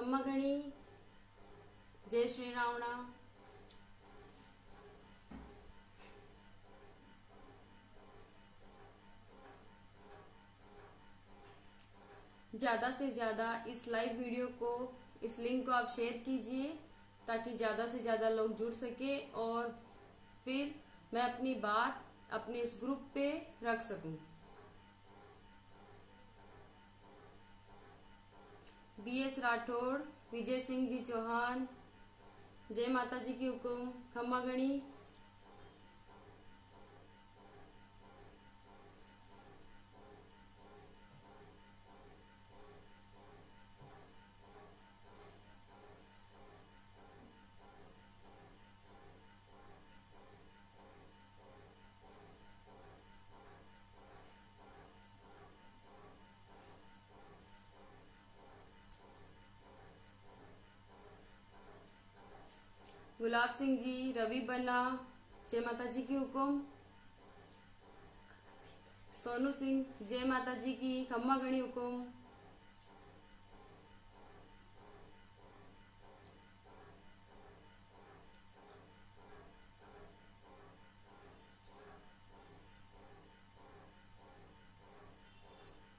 खम्मगणी। जय श्री रावणा। ज़्यादा से ज़्यादा इस लाइव वीडियो को, इस लिंक को आप शेयर कीजिए ताकि ज़्यादा से ज़्यादा लोग जुड़ सके और फिर मैं अपनी बात अपने इस ग्रुप पे रख सकूं। BS राठौड़, विजय सिंह जी चौहान, जय माता जी की हुकुम, खम्मागणी। गुलाब सिंह जी, रवि बन्ना, जय माता जी की हुकुम। सोनू सिंह, जय माता जी की, खम्मागणी हुकुम।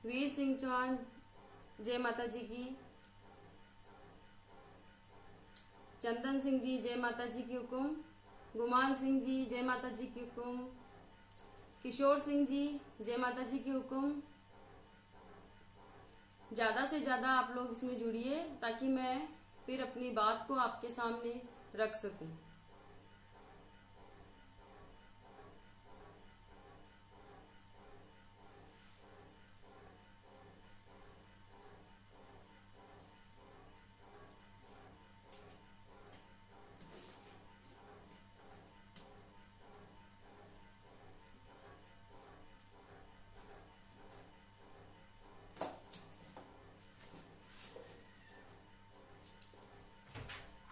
वीर सिंह चौहान, जय माता जी की। चंदन सिंह जी, जय माता जी की हुकुम। गुमान सिंह जी, जय माता जी की हुकुम। किशोर सिंह जी, जय माता जी की हुकुम। ज़्यादा से ज़्यादा आप लोग इसमें जुड़िए ताकि मैं फिर अपनी बात को आपके सामने रख सकूं।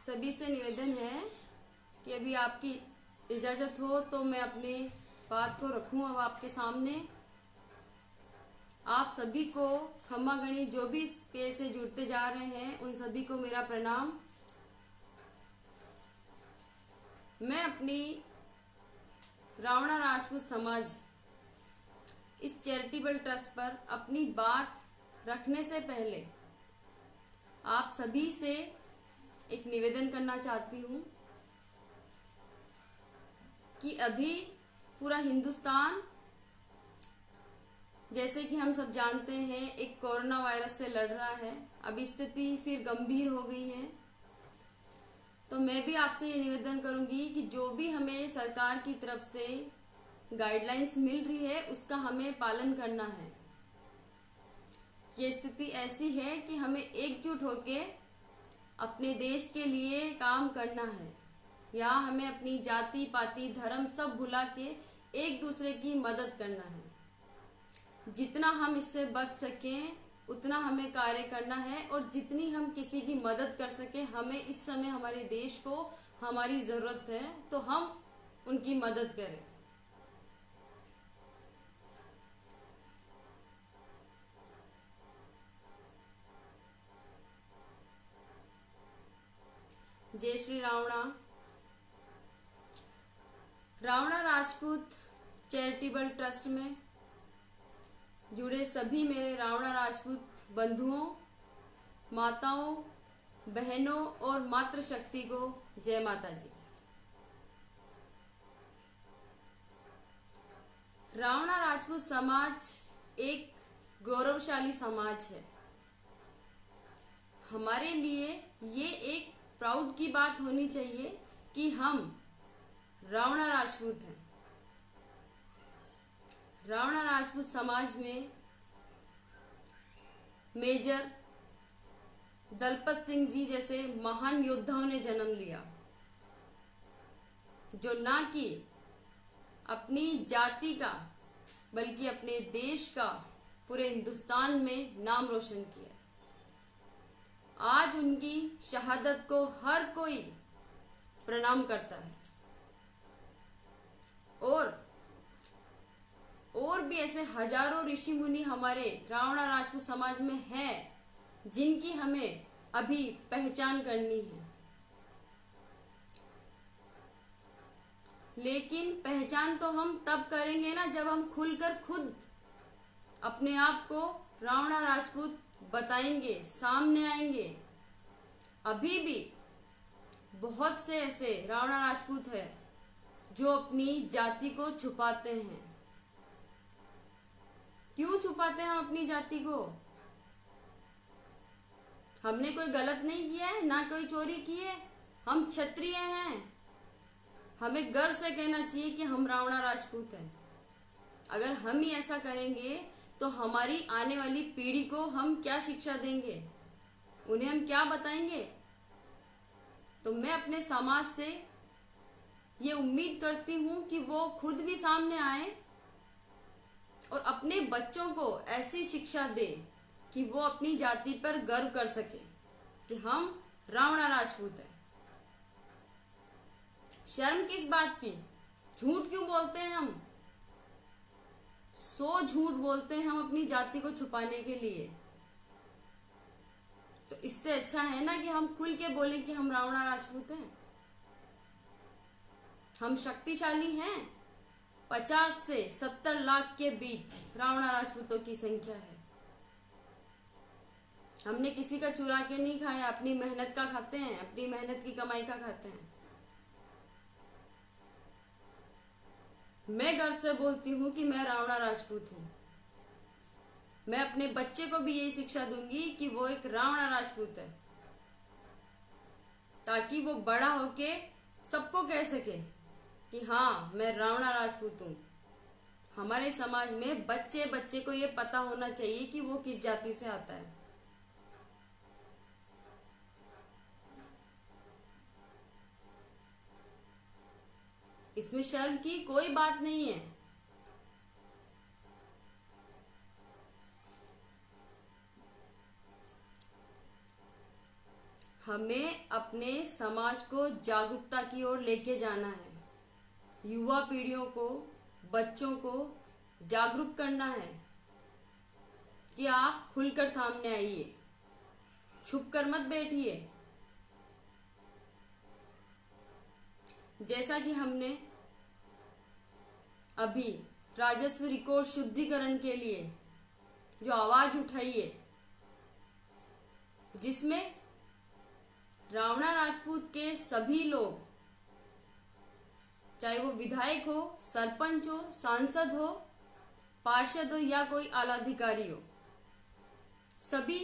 सभी से निवेदन है कि अभी आपकी इजाज़त हो तो मैं अपनी बात को रखूं अब आपके सामने। आप सभी को खम्मागणी, जो भी इस पेज से जुड़ते जा रहे हैं उन सभी को मेरा प्रणाम। मैं अपनी रावणा राजपूत समाज इस चैरिटेबल ट्रस्ट पर अपनी बात रखने से पहले आप सभी से एक निवेदन करना चाहती हूँ कि अभी पूरा हिंदुस्तान, जैसे कि हम सब जानते हैं, एक कोरोना वायरस से लड़ रहा है। अब स्थिति फिर गंभीर हो गई है। तो मैं भी आपसे ये निवेदन करूंगी कि जो भी हमें सरकार की तरफ से गाइडलाइंस मिल रही है उसका हमें पालन करना है। ये स्थिति ऐसी है कि हमें एकजुट होकर अपने देश के लिए काम करना है। यहाँ हमें अपनी जाति पाति धर्म सब भुला के एक दूसरे की मदद करना है। जितना हम इससे बच सकें उतना हमें कार्य करना है और जितनी हम किसी की मदद कर सकें, हमें इस समय हमारे देश को हमारी ज़रूरत है तो हम उनकी मदद करें। जय श्री रावणा। रावणा राजपूत चैरिटेबल ट्रस्ट में जुड़े सभी मेरे रावणा राजपूत बंधुओं, माताओं, बहनों और मातृशक्ति को जय माता जी। रावणा राजपूत समाज एक गौरवशाली समाज है। हमारे लिए ये एक प्राउड की बात होनी चाहिए कि हम रावणा राजपूत हैं। रावणा राजपूत समाज में मेजर दलपत सिंह जी जैसे महान योद्धाओं ने जन्म लिया, जो ना कि अपनी जाति का बल्कि अपने देश का, पूरे हिंदुस्तान में नाम रोशन किया। आज उनकी शहादत को हर कोई प्रणाम करता है और भी ऐसे हजारों ऋषि मुनि हमारे रावणा राजपूत समाज में हैं जिनकी हमें अभी पहचान करनी है। लेकिन पहचान तो हम तब करेंगे ना जब हम खुलकर खुद अपने आप को रावणा राजपूत बताएंगे, सामने आएंगे। अभी भी बहुत से ऐसे रावणा राजपूत है जो अपनी जाति को छुपाते हैं। क्यों छुपाते हैं हम अपनी जाति को? हमने कोई गलत नहीं किया है, ना कोई चोरी की है। हम क्षत्रिय हैं। हमें गर्व से कहना चाहिए कि हम रावणा राजपूत हैं। अगर हम ही ऐसा करेंगे तो हमारी आने वाली पीढ़ी को हम क्या शिक्षा देंगे, उन्हें हम क्या बताएंगे? तो मैं अपने समाज से ये उम्मीद करती हूं कि वो खुद भी सामने आए और अपने बच्चों को ऐसी शिक्षा दे कि वो अपनी जाति पर गर्व कर सके कि हम रावणा राजपूत हैं। शर्म किस बात की? झूठ क्यों बोलते हैं हम? 100 झूठ बोलते हैं हम अपनी जाति को छुपाने के लिए। तो इससे अच्छा है ना कि हम खुल के बोलें कि हम रावणा राजपूत हैं। हम शक्तिशाली हैं। 50 से 70 लाख के बीच रावणा राजपूतों की संख्या है। हमने किसी का चुरा के नहीं खाया, अपनी मेहनत का खाते हैं, अपनी मेहनत की कमाई का खाते हैं। मैं गर्व से बोलती हूँ कि मैं रावणा राजपूत हूँ। मैं अपने बच्चे को भी यही शिक्षा दूंगी कि वो एक रावणा राजपूत है, ताकि वो बड़ा होके सबको कह सके कि हाँ, मैं रावणा राजपूत हूँ। हमारे समाज में बच्चे बच्चे को ये पता होना चाहिए कि वो किस जाति से आता है। इसमें शर्म की कोई बात नहीं है। हमें अपने समाज को जागरूकता की ओर लेके जाना है। युवा पीढ़ियों को, बच्चों को जागरूक करना है कि आप खुलकर सामने आइए, छुपकर मत बैठिए। जैसा कि हमने अभी राजस्व रिकॉर्ड शुद्धिकरण के लिए जो आवाज उठाई है, जिसमें रावणा राजपूत के सभी लोग, चाहे वो विधायक हो, सरपंच हो, सांसद हो, पार्षद हो या कोई आला अधिकारी हो, सभी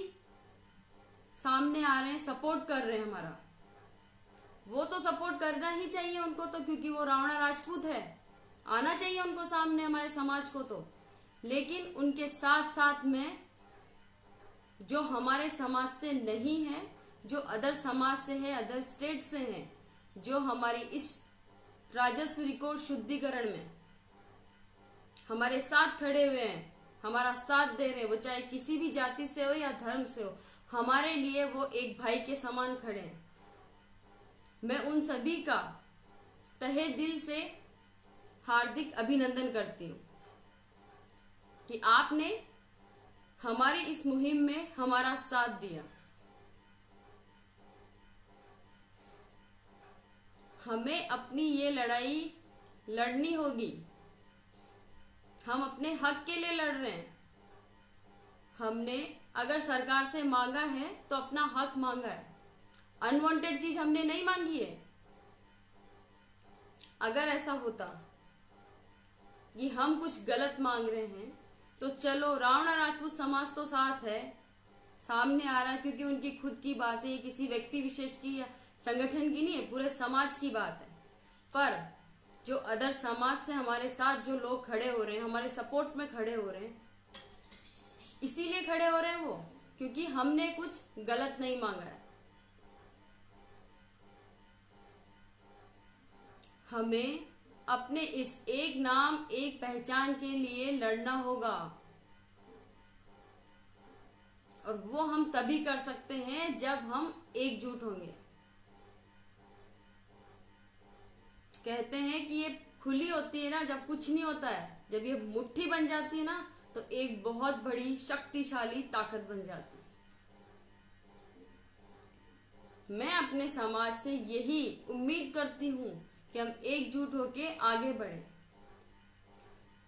सामने आ रहे हैं, सपोर्ट कर रहे हैं हमारा। वो तो सपोर्ट करना ही चाहिए उनको, तो क्योंकि वो रावणा राजपूत है, आना चाहिए उनको सामने हमारे समाज को तो। लेकिन उनके साथ साथ में जो हमारे समाज से नहीं है, जो अदर समाज से है, अदर स्टेट से है, जो हमारी इस राजस्व रिकॉर्ड शुद्धिकरण में हमारे साथ खड़े हुए हैं, हमारा साथ दे रहे हैं, वो चाहे किसी भी जाति से हो या धर्म से हो, हमारे लिए वो एक भाई के समान खड़े हैं। मैं उन सभी का तहे दिल से हार्दिक अभिनंदन करती हूँ कि आपने हमारी इस मुहिम में हमारा साथ दिया। हमें अपनी ये लड़ाई लड़नी होगी। हम अपने हक के लिए लड़ रहे हैं। हमने अगर सरकार से मांगा है तो अपना हक मांगा है, अनवांटेड चीज हमने नहीं मांगी है। अगर ऐसा होता कि हम कुछ गलत मांग रहे हैं तो चलो, रावणा राजपूत समाज तो साथ है, सामने आ रहा है, क्योंकि उनकी खुद की बात है, किसी व्यक्ति विशेष की या संगठन की नहीं है, पूरे समाज की बात है। पर जो अदर समाज से हमारे साथ जो लोग खड़े हो रहे हैं, हमारे सपोर्ट में खड़े हो रहे हैं, इसीलिए खड़े हो रहे हैं वो, क्योंकि हमने कुछ गलत नहीं मांगा है। हमें अपने इस एक नाम एक पहचान के लिए लड़ना होगा, और वो हम तभी कर सकते हैं जब हम एकजुट होंगे। कहते हैं कि ये खुली होती है ना जब कुछ नहीं होता है, जब ये मुट्ठी बन जाती है ना तो एक बहुत बड़ी शक्तिशाली ताकत बन जाती है। मैं अपने समाज से यही उम्मीद करती हूँ कि हम एकजुट होके आगे बढ़े।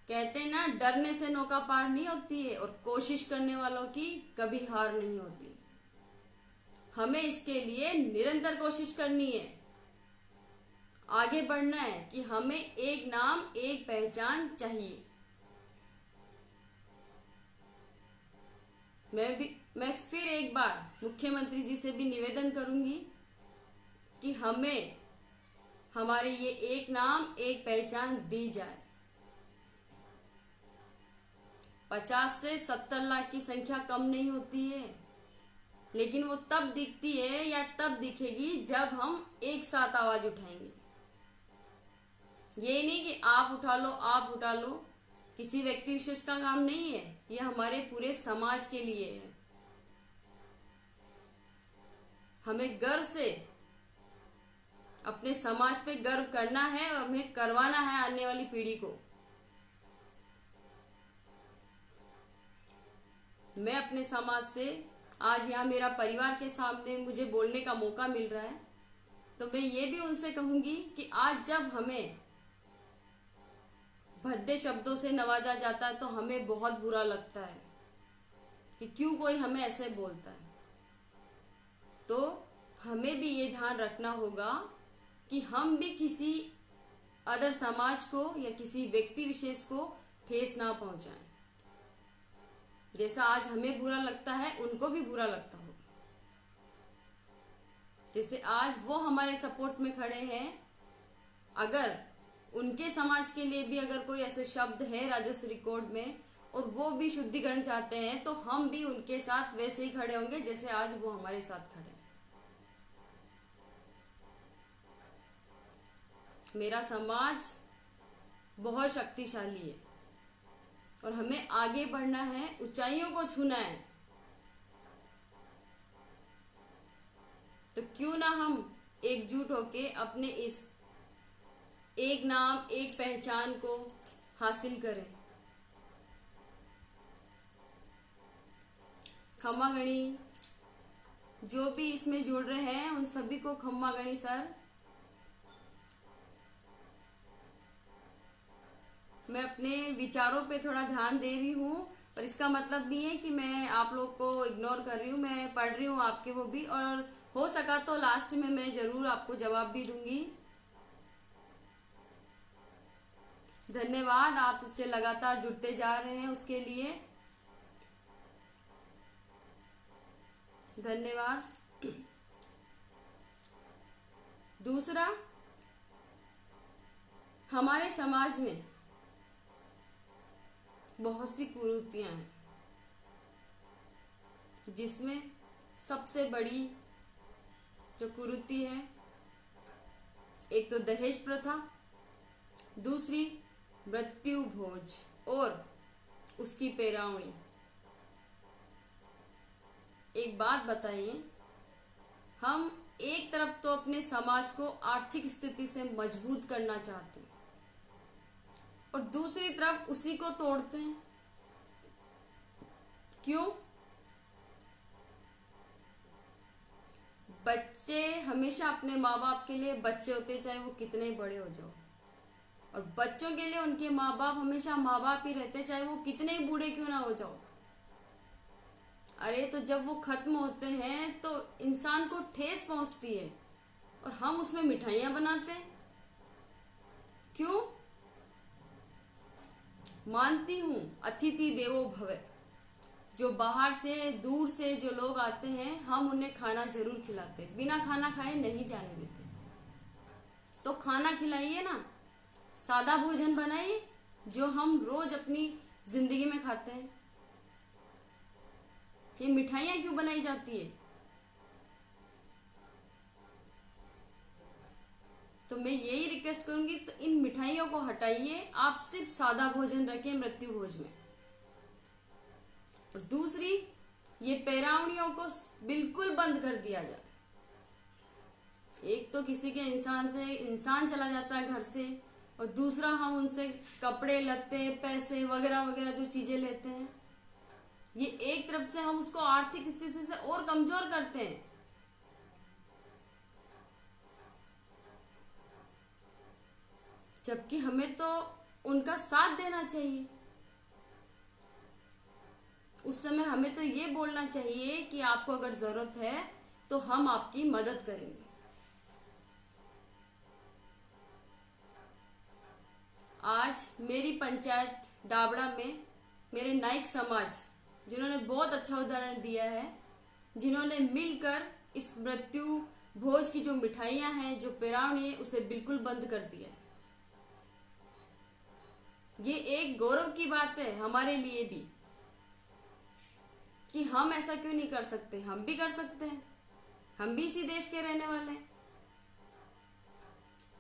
कहते हैं ना, डरने से नौका पार नहीं होती है और कोशिश करने वालों की कभी हार नहीं होती। हमें इसके लिए निरंतर कोशिश करनी है, आगे बढ़ना है कि हमें एक नाम एक पहचान चाहिए। मैं फिर एक बार मुख्यमंत्री जी से भी निवेदन करूंगी कि हमें हमारे ये एक नाम एक पहचान दी जाए। 50 से 70 लाख की संख्या कम नहीं होती है, लेकिन वो तब दिखती है या तब दिखेगी जब हम एक साथ आवाज उठाएंगे। ये नहीं कि आप उठा लो, किसी व्यक्ति विशेष का काम नहीं है, ये हमारे पूरे समाज के लिए है। हमें गर्व से अपने समाज पे गर्व करना है और हमें करवाना है आने वाली पीढ़ी को। मैं अपने समाज से आज यहाँ मेरा परिवार के सामने मुझे बोलने का मौका मिल रहा है, तो मैं ये भी उनसे कहूंगी कि आज जब हमें भद्दे शब्दों से नवाजा जाता है तो हमें बहुत बुरा लगता है कि क्यों कोई हमें ऐसे बोलता है। तो हमें भी ये ध्यान रखना होगा कि हम भी किसी अदर समाज को या किसी व्यक्ति विशेष को ठेस ना पहुंचाएं। जैसा आज हमें बुरा लगता है उनको भी बुरा लगता होगा। जैसे आज वो हमारे सपोर्ट में खड़े हैं, अगर उनके समाज के लिए भी अगर कोई ऐसे शब्द है राजस्व रिकॉर्ड में और वो भी शुद्धिकरण चाहते हैं, तो हम भी उनके साथ वैसे ही खड़े होंगे जैसे आज वो हमारे साथ खड़े हैं। मेरा समाज बहुत शक्तिशाली है और हमें आगे बढ़ना है, ऊंचाइयों को छूना है। तो क्यों ना हम एकजुट होके अपने इस एक नाम एक पहचान को हासिल करें। खम्मा गणी, जो भी इसमें जुड़ रहे हैं उन सभी को खम्मा गणी सर। मैं अपने विचारों पे थोड़ा ध्यान दे रही हूँ, पर इसका मतलब नहीं है कि मैं आप लोग को इग्नोर कर रही हूँ। मैं पढ़ रही हूँ आपके वो भी, और हो सका तो लास्ट में मैं जरूर आपको जवाब भी दूंगी। धन्यवाद, आप इससे लगातार जुड़ते जा रहे हैं उसके लिए धन्यवाद। दूसरा, हमारे समाज में बहुत सी कुरीतियां हैं, जिसमें सबसे बड़ी जो कुरीति है, एक तो दहेज प्रथा, दूसरी मृत्यु भोज और उसकी पैरवी। एक बात बताइए, हम एक तरफ तो अपने समाज को आर्थिक स्थिति से मजबूत करना चाहते हैं और दूसरी तरफ उसी को तोड़ते हैं। क्यों? बच्चे हमेशा अपने माँ बाप के लिए बच्चे होते, चाहे वो कितने बड़े हो जाओ, और बच्चों के लिए उनके माँ बाप हमेशा माँ बाप ही रहते, चाहे वो कितने ही बूढ़े क्यों ना हो जाओ। अरे तो जब वो खत्म होते हैं तो इंसान को ठेस पहुंचती है और हम उसमें मिठाइयां बनाते हैं। क्यों? मानती हूं अतिथि देवो भव, जो बाहर से दूर से जो लोग आते हैं हम उन्हें खाना जरूर खिलाते, बिना खाना खाए नहीं जाने देते। तो खाना खिलाइए ना, सादा भोजन बनाइए जो हम रोज अपनी जिंदगी में खाते हैं। ये मिठाइयां क्यों बनाई जाती है? तो मैं यही रिक्वेस्ट करूंगी, तो इन मिठाइयों को हटाइए, आप सिर्फ सादा भोजन रखें मृत्यु भोज में। और दूसरी, ये पैरावणियों को बिल्कुल बंद कर दिया जाए। एक तो किसी के इंसान से इंसान चला जाता है घर से, और दूसरा हम उनसे कपड़े लत्ते पैसे वगैरह वगैरह जो चीजें लेते हैं, ये एक तरफ से हम उसको आर्थिक स्थिति से और कमजोर करते हैं। जबकि हमें तो उनका साथ देना चाहिए। उस समय हमें तो ये बोलना चाहिए कि आपको अगर जरूरत है तो हम आपकी मदद करेंगे। आज मेरी पंचायत डाबड़ा में मेरे नाइक समाज, जिन्होंने बहुत अच्छा उदाहरण दिया है, जिन्होंने मिलकर इस मृत्यु भोज की जो मिठाइयां हैं, जो पिरावनी है, उसे बिल्कुल बंद कर दिया है। ये एक गौरव की बात है हमारे लिए भी कि हम ऐसा क्यों नहीं कर सकते। हम भी कर सकते हैं, हम भी इसी देश के रहने वाले हैं।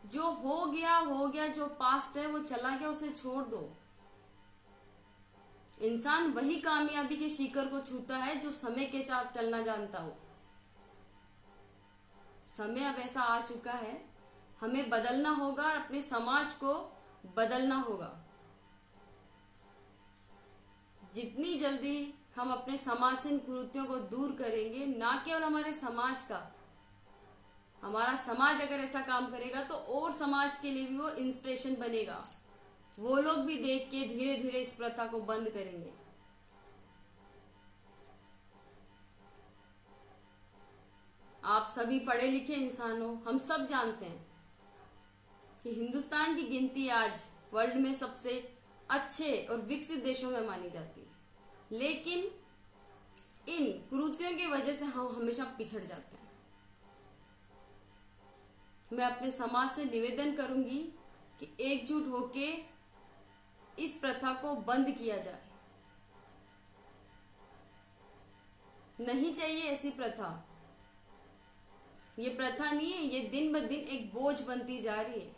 जो हो गया, जो पास्ट है वो चला गया, उसे छोड़ दो। इंसान वही कामयाबी के शिखर को छूता है जो समय के साथ चलना जानता हो। समय अब ऐसा आ चुका है, हमें बदलना होगा और अपने समाज को बदलना होगा। जितनी जल्दी हम अपने समाज से इन कुरीतियों को दूर करेंगे, ना केवल हमारे समाज का, हमारा समाज अगर ऐसा काम करेगा तो और समाज के लिए भी वो इंस्पिरेशन बनेगा। वो लोग भी देख के धीरे धीरे इस प्रथा को बंद करेंगे। आप सभी पढ़े लिखे इंसान हो, हम सब जानते हैं कि हिंदुस्तान की गिनती आज वर्ल्ड में सबसे अच्छे और विकसित देशों में मानी जाती है, लेकिन इन कुरीतियों की वजह से हम हमेशा पिछड़ जाते हैं। मैं अपने समाज से निवेदन करूंगी कि एकजुट होके इस प्रथा को बंद किया जाए। नहीं चाहिए ऐसी प्रथा। ये प्रथा नहीं है, ये दिन ब दिन एक बोझ बनती जा रही है।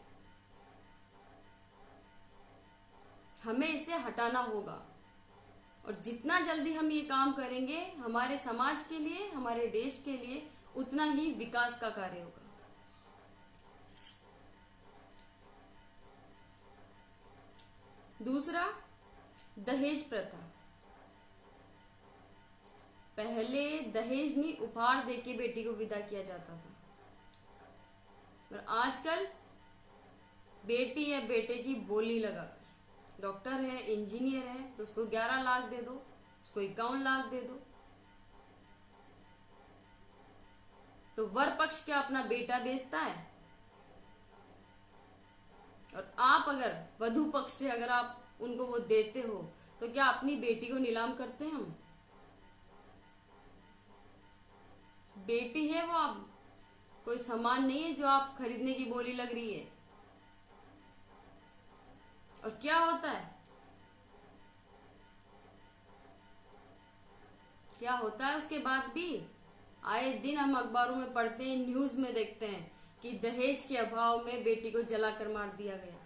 हमें इसे हटाना होगा और जितना जल्दी हम ये काम करेंगे हमारे समाज के लिए, हमारे देश के लिए, उतना ही विकास का कार्य होगा। दूसरा, दहेज प्रथा। पहले दहेज नहीं, उपहार देके बेटी को विदा किया जाता था, और आजकल बेटी या बेटे की बोली लगाकर, डॉक्टर है, इंजीनियर है तो उसको 11 लाख दे दो, उसको 51 लाख दे दो। तो वर पक्ष क्या अपना बेटा बेचता है? और आप अगर वधु पक्ष से अगर आप उनको वो देते हो तो क्या अपनी बेटी को नीलाम करते हैं हम? बेटी है वो, आप कोई सामान नहीं है जो आप खरीदने की बोली लग रही है। और क्या होता है, क्या होता है उसके बाद भी? आए दिन हम अखबारों में पढ़ते हैं, न्यूज में देखते हैं कि दहेज के अभाव में बेटी को जलाकर मार दिया गया,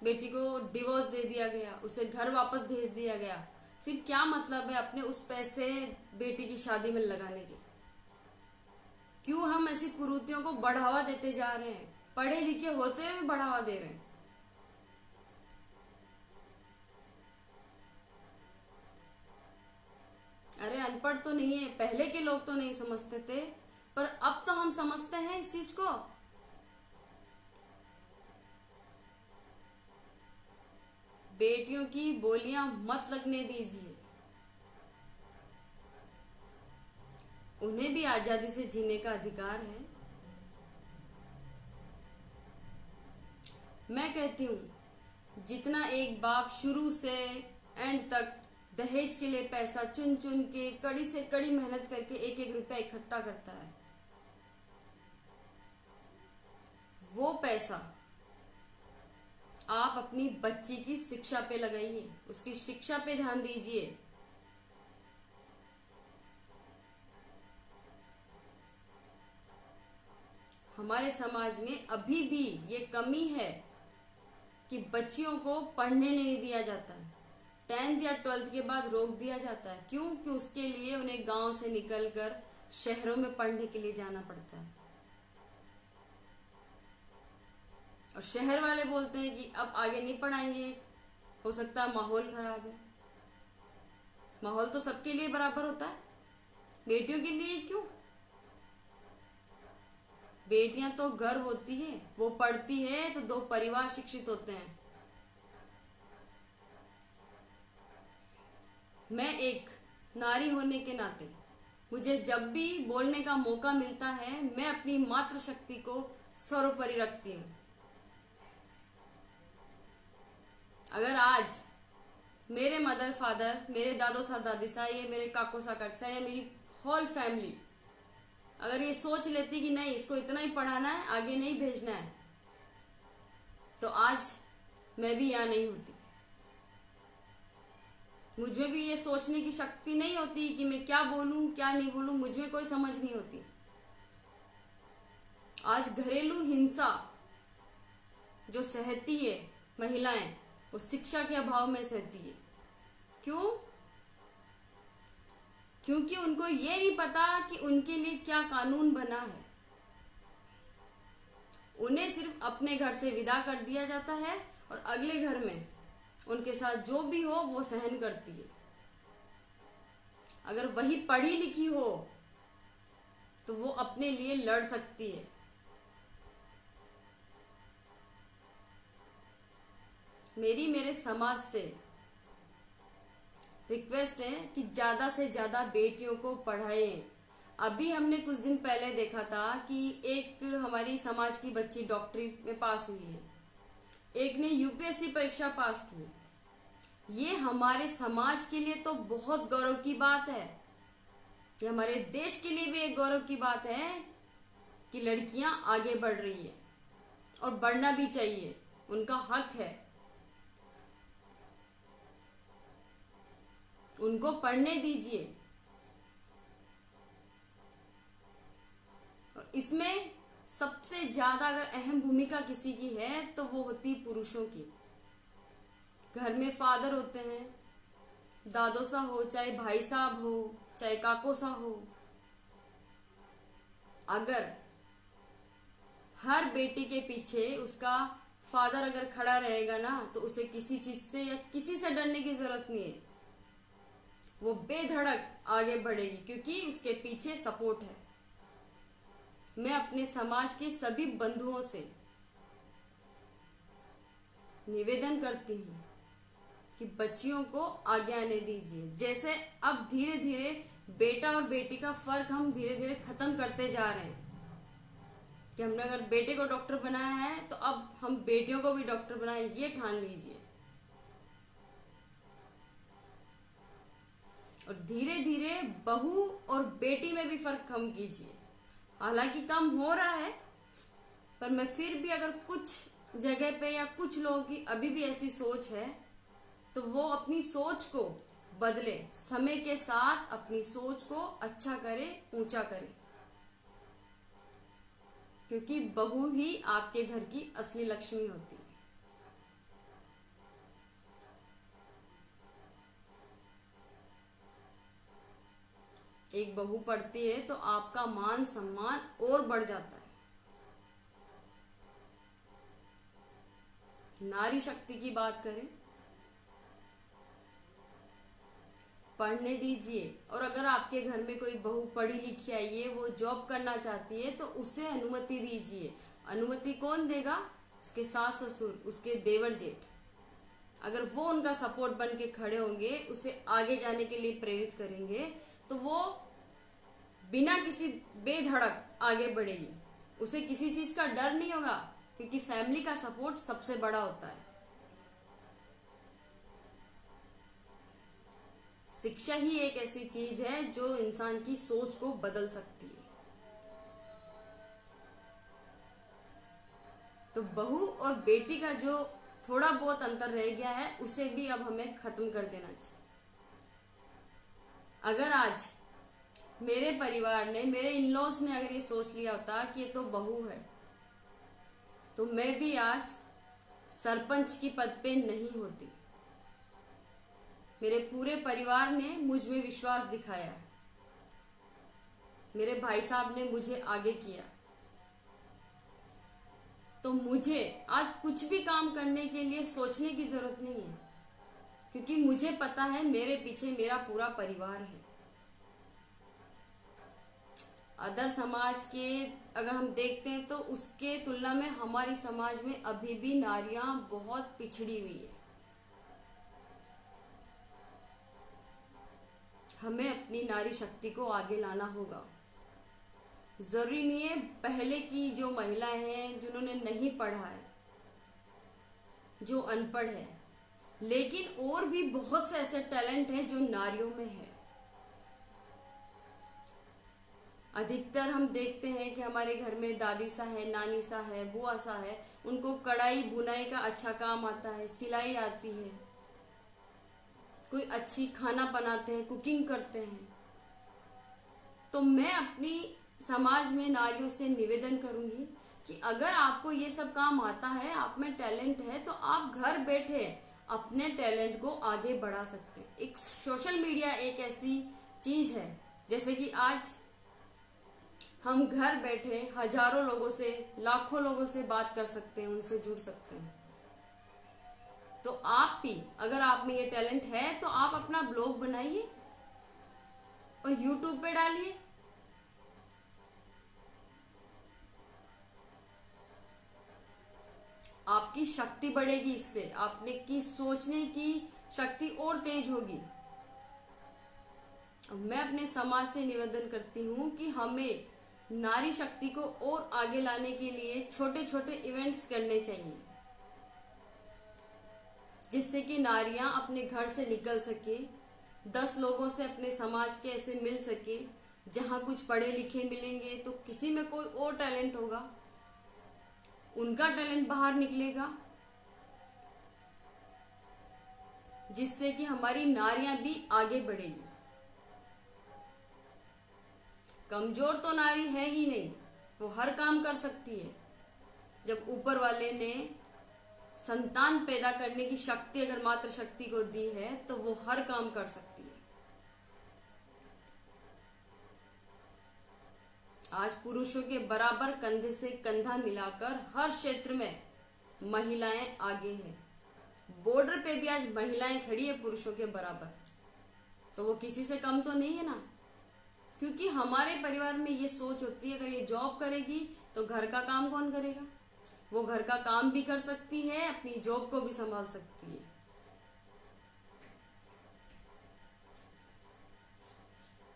बेटी को डिवोर्स दे दिया गया, उसे घर वापस भेज दिया गया। फिर क्या मतलब है अपने उस पैसे बेटी की शादी में लगाने के? क्यों हम ऐसी कुरीतियों को बढ़ावा देते जा रहे हैं? पढ़े लिखे होते हुए बढ़ावा दे रहे हैं। अरे अनपढ़ तो नहीं है, पहले के लोग तो नहीं समझते थे, पर अब तो हम समझते हैं इस चीज को। बेटियों की बोलियां मत लगने दीजिए, उन्हें भी आजादी से जीने का अधिकार है। मैं कहती हूं जितना एक बाप शुरू से एंड तक दहेज के लिए पैसा चुन चुन के कड़ी से कड़ी मेहनत करके एक एक रुपया इकट्ठा करता है, वो पैसा आप अपनी बच्ची की शिक्षा पे लगाइए, उसकी शिक्षा पे ध्यान दीजिए। हमारे समाज में अभी भी ये कमी है कि बच्चियों को पढ़ने नहीं दिया जाता है। 10th या 12th के बाद रोक दिया जाता है। क्यों? कि उसके लिए उन्हें गांव से निकलकर शहरों में पढ़ने के लिए जाना पड़ता है, और शहर वाले बोलते हैं कि अब आगे नहीं पढ़ाएंगे, हो सकता है माहौल खराब है। माहौल तो सबके लिए बराबर होता है, बेटियों के लिए क्यों? बेटियां तो गर्व होती है, वो पढ़ती है तो 2 परिवार शिक्षित होते हैं। मैं एक नारी होने के नाते मुझे जब भी बोलने का मौका मिलता है, मैं अपनी मातृशक्ति को सर्वोपरि रखती हूँ। अगर आज मेरे मदर फादर, मेरे दादो सा दादी सा, या मेरे काको सा काकी सा, या मेरी होल फैमिली अगर ये सोच लेती कि नहीं इसको इतना ही पढ़ाना है, आगे नहीं भेजना है, तो आज मैं भी यहाँ नहीं होती। मुझमें भी ये सोचने की शक्ति नहीं होती कि मैं क्या बोलूं क्या नहीं बोलूं, मुझमें कोई समझ नहीं होती। आज घरेलू हिंसा जो सहती है महिलाएं, वो शिक्षा के अभाव में सहती है। क्यों? क्योंकि उनको ये नहीं पता कि उनके लिए क्या कानून बना है। उन्हें सिर्फ अपने घर से विदा कर दिया जाता है और अगले घर में उनके साथ जो भी हो वो सहन करती है। अगर वही पढ़ी लिखी हो तो वो अपने लिए लड़ सकती है। मेरे समाज से रिक्वेस्ट है कि ज़्यादा से ज़्यादा बेटियों को पढ़ाएं। अभी हमने कुछ दिन पहले देखा था कि एक हमारी समाज की बच्ची डॉक्टरी में पास हुई है, एक ने यूपीएससी परीक्षा पास की है। ये हमारे समाज के लिए तो बहुत गौरव की बात है। ये हमारे देश के लिए भी एक गौरव की बात है कि लड़कियां आगे बढ़ रही है, और बढ़ना भी चाहिए, उनका हक है। उनको पढ़ने दीजिए। और इसमें सबसे ज्यादा अगर अहम भूमिका किसी की है तो वो होती पुरुषों की। घर में फादर होते हैं, दादो सा हो, चाहे भाई साहब हो, चाहे काको सा हो। अगर हर बेटी के पीछे उसका फादर अगर खड़ा रहेगा ना, तो उसे किसी चीज से या किसी से डरने की जरूरत नहीं है। वो बेधड़क आगे बढ़ेगी क्योंकि उसके पीछे सपोर्ट है। मैं अपने समाज के सभी बंधुओं से निवेदन करती हूँ कि बच्चियों को आगे आने दीजिए। जैसे अब धीरे धीरे बेटा और बेटी का फर्क हम धीरे धीरे खत्म करते जा रहे हैं कि हमने अगर बेटे को डॉक्टर बनाया है तो अब हम बेटियों को भी डॉक्टर बनाए, ये ठान लीजिए। और धीरे धीरे बहू और बेटी में भी फर्क कम कीजिए। हालांकि कम हो रहा है, पर मैं फिर भी अगर कुछ जगह पे या कुछ लोगों की अभी भी ऐसी सोच है तो वो अपनी सोच को बदले, समय के साथ अपनी सोच को अच्छा करे, ऊंचा करे, क्योंकि बहू ही आपके घर की असली लक्ष्मी होती है। एक बहू पढ़ती है तो आपका मान सम्मान और बढ़ जाता है। नारी शक्ति की बात करें, पढ़ने दीजिए। और अगर आपके घर में कोई बहू पढ़ी लिखी आई है, वो जॉब करना चाहती है, तो उसे अनुमति दीजिए। अनुमति कौन देगा? उसके सास ससुर, उसके देवर जेठ। अगर वो उनका सपोर्ट बन के खड़े होंगे, उसे आगे जाने के लिए प्रेरित करेंगे, तो वो बिना किसी बेधड़क आगे बढ़ेगी। उसे किसी चीज का डर नहीं होगा, क्योंकि फैमिली का सपोर्ट सबसे बड़ा होता है। शिक्षा ही एक ऐसी चीज है जो इंसान की सोच को बदल सकती है। तो बहू और बेटी का जो थोड़ा बहुत अंतर रह गया है, उसे भी अब हमें खत्म कर देना चाहिए। अगर आज मेरे परिवार ने, मेरे इन-लॉज ने अगर ये सोच लिया होता कि ये तो बहू है, तो मैं भी आज सरपंच की पद पे नहीं होती। मेरे पूरे परिवार ने मुझ में विश्वास दिखाया, मेरे भाई साहब ने मुझे आगे किया। तो मुझे आज कुछ भी काम करने के लिए सोचने की जरूरत नहीं है, क्योंकि मुझे पता है मेरे पीछे मेरा पूरा परिवार है। अदर समाज के अगर हम देखते हैं तो उसके तुलना में हमारी समाज में अभी भी नारियां बहुत पिछड़ी हुई है। हमें अपनी नारी शक्ति को आगे लाना होगा। जरूरी नहीं है पहले की जो महिलाएं हैं जिन्होंने नहीं पढ़ा है, जो अनपढ़ है, लेकिन और भी बहुत से ऐसे टैलेंट हैं जो नारियों में है। अधिकतर हम देखते हैं कि हमारे घर में दादी सा है, नानी सा है, बुआ सा है, उनको कढ़ाई बुनाई का अच्छा काम आता है, सिलाई आती है, कोई अच्छी खाना बनाते हैं, कुकिंग करते हैं। तो मैं अपनी समाज में नारियों से निवेदन करूंगी कि अगर आपको ये सब काम आता है, आप में टैलेंट है, तो आप घर बैठे अपने टैलेंट को आगे बढ़ा सकते हैं। एक सोशल मीडिया एक ऐसी चीज है, जैसे कि आज हम घर बैठे हजारों लोगों से, लाखों लोगों से बात कर सकते हैं, उनसे जुड़ सकते हैं। तो आप भी अगर आप में ये टैलेंट है तो आप अपना ब्लॉग बनाइए और यूट्यूब पे डालिए। आपकी शक्ति बढ़ेगी, इससे आपने की सोचने की शक्ति और तेज होगी। मैं अपने समाज से निवेदन करती हूँ कि हमें नारी शक्ति को और आगे लाने के लिए छोटे छोटे इवेंट्स करने चाहिए, जिससे कि नारियां अपने घर से निकल सके, 10 लोगों से अपने समाज के ऐसे मिल सके। जहां कुछ पढ़े लिखे मिलेंगे तो किसी में कोई और टैलेंट होगा, उनका टैलेंट बाहर निकलेगा, जिससे कि हमारी नारियां भी आगे बढ़ेंगी। कमजोर तो नारी है ही नहीं, वो हर काम कर सकती है। जब ऊपर वाले ने संतान पैदा करने की शक्ति अगर मात्र शक्ति को दी है तो वो हर काम कर सकती है। आज पुरुषों के बराबर कंधे से कंधा मिलाकर हर क्षेत्र में महिलाएं आगे हैं। बॉर्डर पे भी आज महिलाएं खड़ी है पुरुषों के बराबर, तो वो किसी से कम तो नहीं है ना। क्योंकि हमारे परिवार में ये सोच होती है, अगर ये जॉब करेगी तो घर का काम कौन करेगा। वो घर का काम भी कर सकती है, अपनी जॉब को भी संभाल सकती है।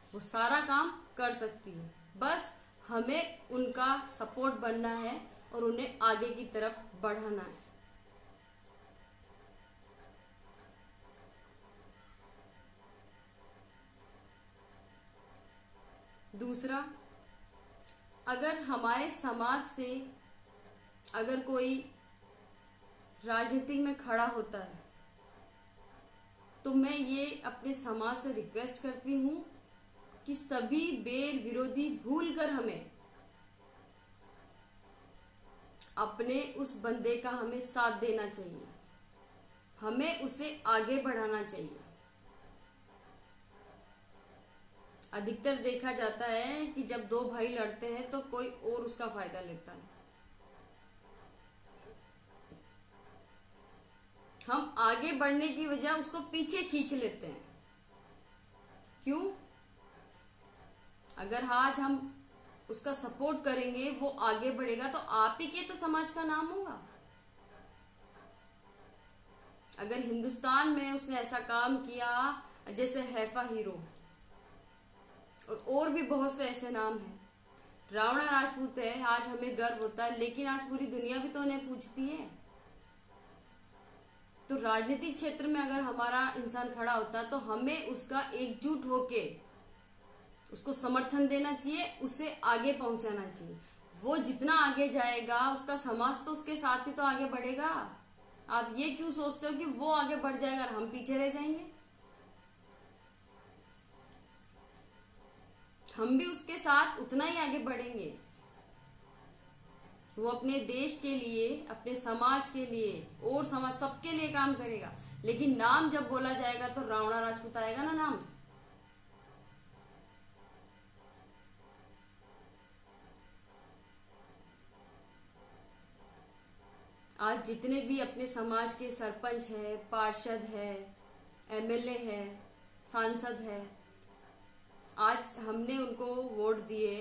वो सारा काम कर सकती है, बस हमें उनका सपोर्ट बनना है और उन्हें आगे की तरफ बढ़ाना है। दूसरा, अगर हमारे समाज से अगर कोई राजनीति में खड़ा होता है तो मैं ये अपने समाज से रिक्वेस्ट करती हूँ कि सभी बैर विरोधी भूलकर हमें अपने उस बंदे का हमें साथ देना चाहिए, हमें उसे आगे बढ़ाना चाहिए। अधिकतर देखा जाता है कि जब दो भाई लड़ते हैं तो कोई और उसका फायदा लेता है। हम आगे बढ़ने की वजह उसको पीछे खींच लेते हैं। क्यों? अगर आज हम उसका सपोर्ट करेंगे, वो आगे बढ़ेगा, तो आप ही के तो समाज का नाम होगा। अगर हिंदुस्तान में उसने ऐसा काम किया जैसे हैफा हीरो और भी बहुत से ऐसे नाम हैं, रावणा राजपूत है, आज हमें गर्व होता है, लेकिन आज पूरी दुनिया भी तो उन्हें पूछती है। तो राजनीतिक क्षेत्र में अगर हमारा इंसान खड़ा होता है तो हमें उसका एकजुट होके उसको समर्थन देना चाहिए, उसे आगे पहुंचाना चाहिए। वो जितना आगे जाएगा उसका समाज तो उसके साथ ही तो आगे बढ़ेगा। आप ये क्यों सोचते हो कि वो आगे बढ़ जाएगा और हम पीछे रह जाएंगे? हम भी उसके साथ उतना ही आगे बढ़ेंगे। वो अपने देश के लिए, अपने समाज के लिए और समाज सबके लिए काम करेगा, लेकिन नाम जब बोला जाएगा तो रावणा राजपूत आएगा ना नाम। आज जितने भी अपने समाज के सरपंच है, पार्षद है, एमएलए है, सांसद है, आज हमने उनको वोट दिए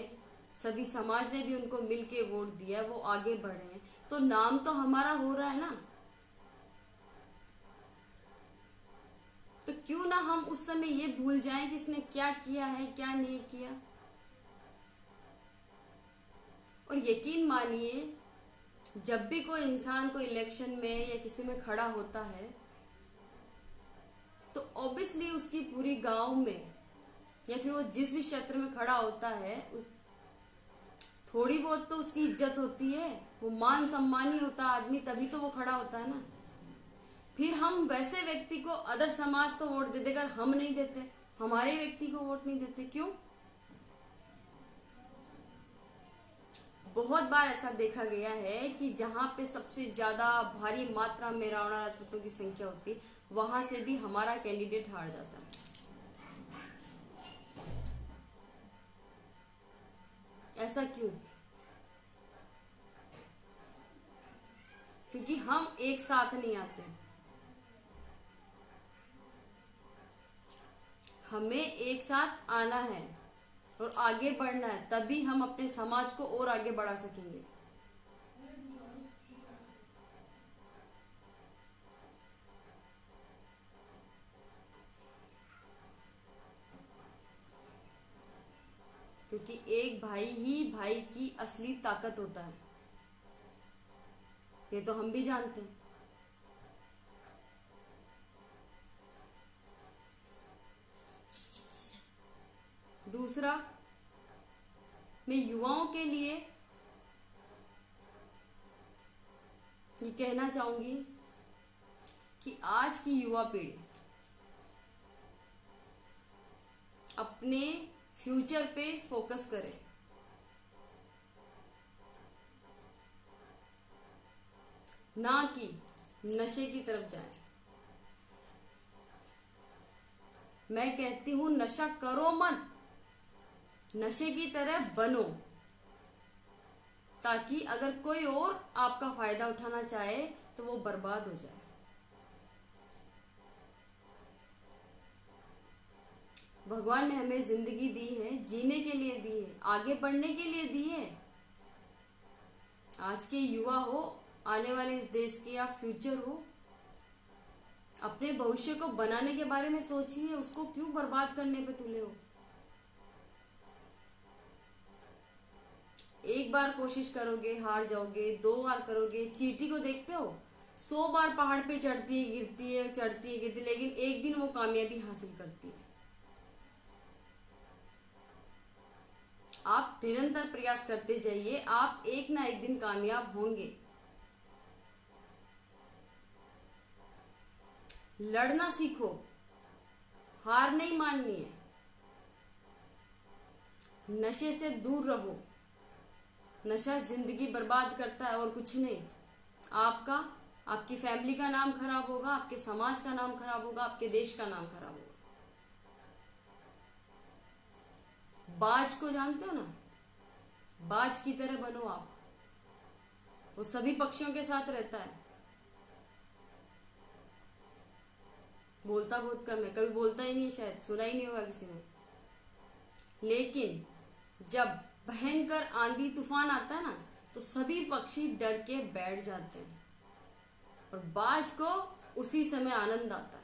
सभी समाज ने भी उनको मिलके वोट दिया, वो आगे बढ़े हैं, तो नाम तो हमारा हो रहा है ना। तो क्यों ना हम उस समय ये भूल जाएं कि इसने क्या किया है, क्या नहीं किया। और यकीन मानिए, जब भी कोई इंसान कोई इलेक्शन में या किसी में खड़ा होता है, तो ऑब्वियसली उसकी पूरी गांव में या फिर वो जिस भी क्षेत्र में खड़ा होता है, उस थोड़ी बहुत तो उसकी इज्जत होती है, वो मान सम्मान ही होता है आदमी, तभी तो वो खड़ा होता है ना। फिर हम वैसे व्यक्ति को, अदर समाज तो वोट दे देगा, हम नहीं देते, हमारे व्यक्ति को वोट नहीं देते, क्यों? बहुत बार ऐसा देखा गया है कि जहां पे सबसे ज्यादा भारी मात्रा में रावणा राजपूतों की संख्या होती है, वहां से भी हमारा कैंडिडेट हार जाता है। ऐसा क्यों? क्योंकि हम एक साथ नहीं आते। हमें एक साथ आना है और आगे बढ़ना है, तभी हम अपने समाज को और आगे बढ़ा सकेंगे। क्योंकि एक भाई ही भाई की असली ताकत होता है, ये तो हम भी जानते हैं। दूसरा, मैं युवाओं के लिए ये कहना चाहूंगी कि आज की युवा पीढ़ी अपने फ्यूचर पे फोकस करे, ना कि नशे की तरफ जाए। मैं कहती हूं नशा करो मत, नशे की तरह बनो, ताकि अगर कोई और आपका फायदा उठाना चाहे तो वो बर्बाद हो जाए। भगवान ने हमें जिंदगी दी है, जीने के लिए दी है, आगे बढ़ने के लिए दी है। आज के युवा हो, आने वाले इस देश के आप फ्यूचर हो, अपने भविष्य को बनाने के बारे में सोचिए, उसको क्यों बर्बाद करने पे तुले हो। एक बार कोशिश करोगे हार जाओगे, 2 बार करोगे, चींटी को देखते हो 100 बार पहाड़ पे चढ़ती है गिरती है, चढ़ती है गिरती है, लेकिन एक दिन वो कामयाबी हासिल करती है। आप निरंतर प्रयास करते जाइए, आप एक ना एक दिन कामयाब होंगे। लड़ना सीखो, हार नहीं माननी है। नशे से दूर रहो, नशा जिंदगी बर्बाद करता है और कुछ नहीं। आपका, आपकी फैमिली का नाम खराब होगा, आपके समाज का नाम खराब होगा, आपके देश का नाम खराब होगा। बाज को जानते हो ना, बाज की तरह बनो आप। वो सभी पक्षियों के साथ रहता है, बोलता बहुत कम है, कभी बोलता ही नहीं, शायद सुना ही नहीं होगा किसी ने। लेकिन जब भयंकर आंधी तूफान आता है ना, तो सभी पक्षी डर के बैठ जाते हैं और बाज को उसी समय आनंद आता है।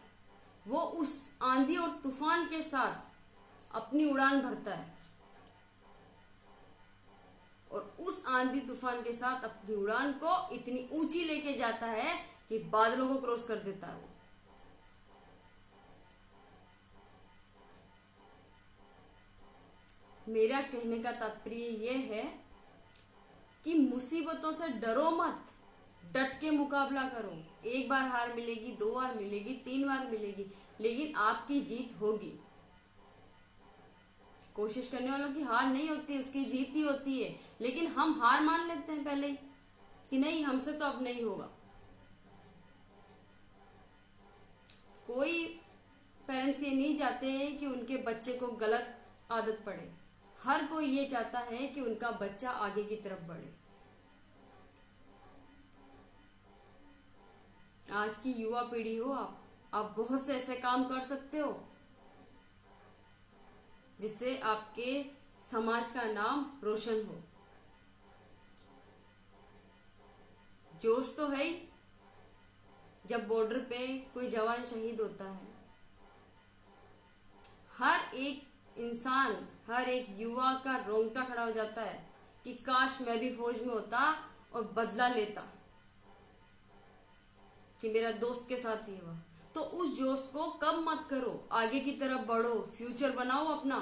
वो उस आंधी और तूफान के साथ अपनी उड़ान भरता है और उस आंधी तूफान के साथ अपनी उड़ान को इतनी ऊंची लेके जाता है कि बादलों को क्रॉस कर देता है वो। मेरा कहने का तात्पर्य यह है कि मुसीबतों से डरो मत, डट के मुकाबला करो। 1 बार हार मिलेगी, 2 बार मिलेगी, 3 बार मिलेगी, लेकिन आपकी जीत होगी। कोशिश करने वालों की हार नहीं होती, उसकी जीत ही होती है। लेकिन हम हार मान लेते हैं पहले ही कि नहीं, हमसे तो अब नहीं होगा। कोई पेरेंट्स ये नहीं चाहते कि उनके बच्चे को गलत आदत पड़े, हर कोई ये चाहता है कि उनका बच्चा आगे की तरफ बढ़े। आज की युवा पीढ़ी हो आप बहुत से ऐसे काम कर सकते हो जिससे आपके समाज का नाम रोशन हो। जोश तो है ही, जब बॉर्डर पे कोई जवान शहीद होता है, हर एक इंसान, हर एक युवा का रोंगटा खड़ा हो जाता है कि काश मैं भी फौज में होता और बदला लेता कि मेरा दोस्त के साथ ये हुआ। तो उस जोश को कम मत करो, आगे की तरफ बढ़ो, फ्यूचर बनाओ अपना।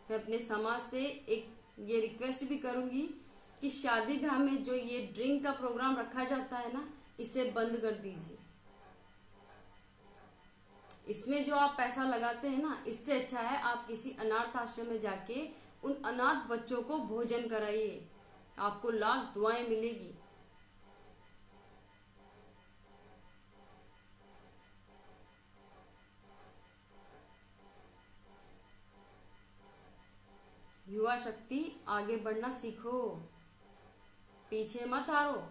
मैं अपने समाज से एक ये रिक्वेस्ट भी करूंगी कि शादी ब्याह में जो ये ड्रिंक का प्रोग्राम रखा जाता है ना, इसे बंद कर दीजिए। इसमें जो आप पैसा लगाते हैं ना, इससे अच्छा है आप किसी अनाथ आश्रम में जाके उन अनाथ बच्चों को भोजन कराइए, आपको लाख दुआएं मिलेगी। युवा शक्ति, आगे बढ़ना सीखो, पीछे मत हारो।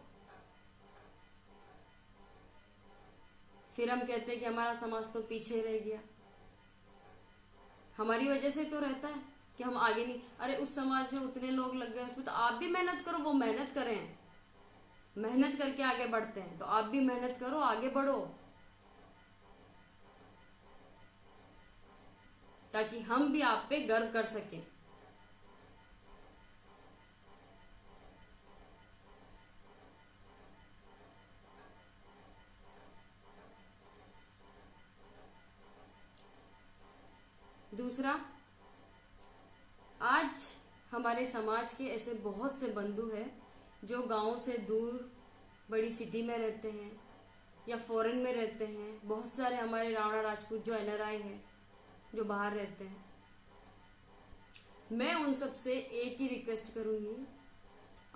फिर हम कहते हैं कि हमारा समाज तो पीछे रह गया, हमारी वजह से तो रहता है कि हम आगे नहीं। अरे उस समाज में उतने लोग लग गए, उसमें तो आप भी मेहनत करो, वो मेहनत करें, मेहनत करके आगे बढ़ते हैं, तो आप भी मेहनत करो, आगे बढ़ो, ताकि हम भी आप पे गर्व कर सकें। दूसरा, आज हमारे समाज के ऐसे बहुत से बंधु हैं जो गांव से दूर बड़ी सिटी में रहते हैं या फॉरेन में रहते हैं। बहुत सारे हमारे राणा राजपूत जो एनआरआई हैं, जो बाहर रहते हैं। मैं उन सब से एक ही रिक्वेस्ट करूंगी,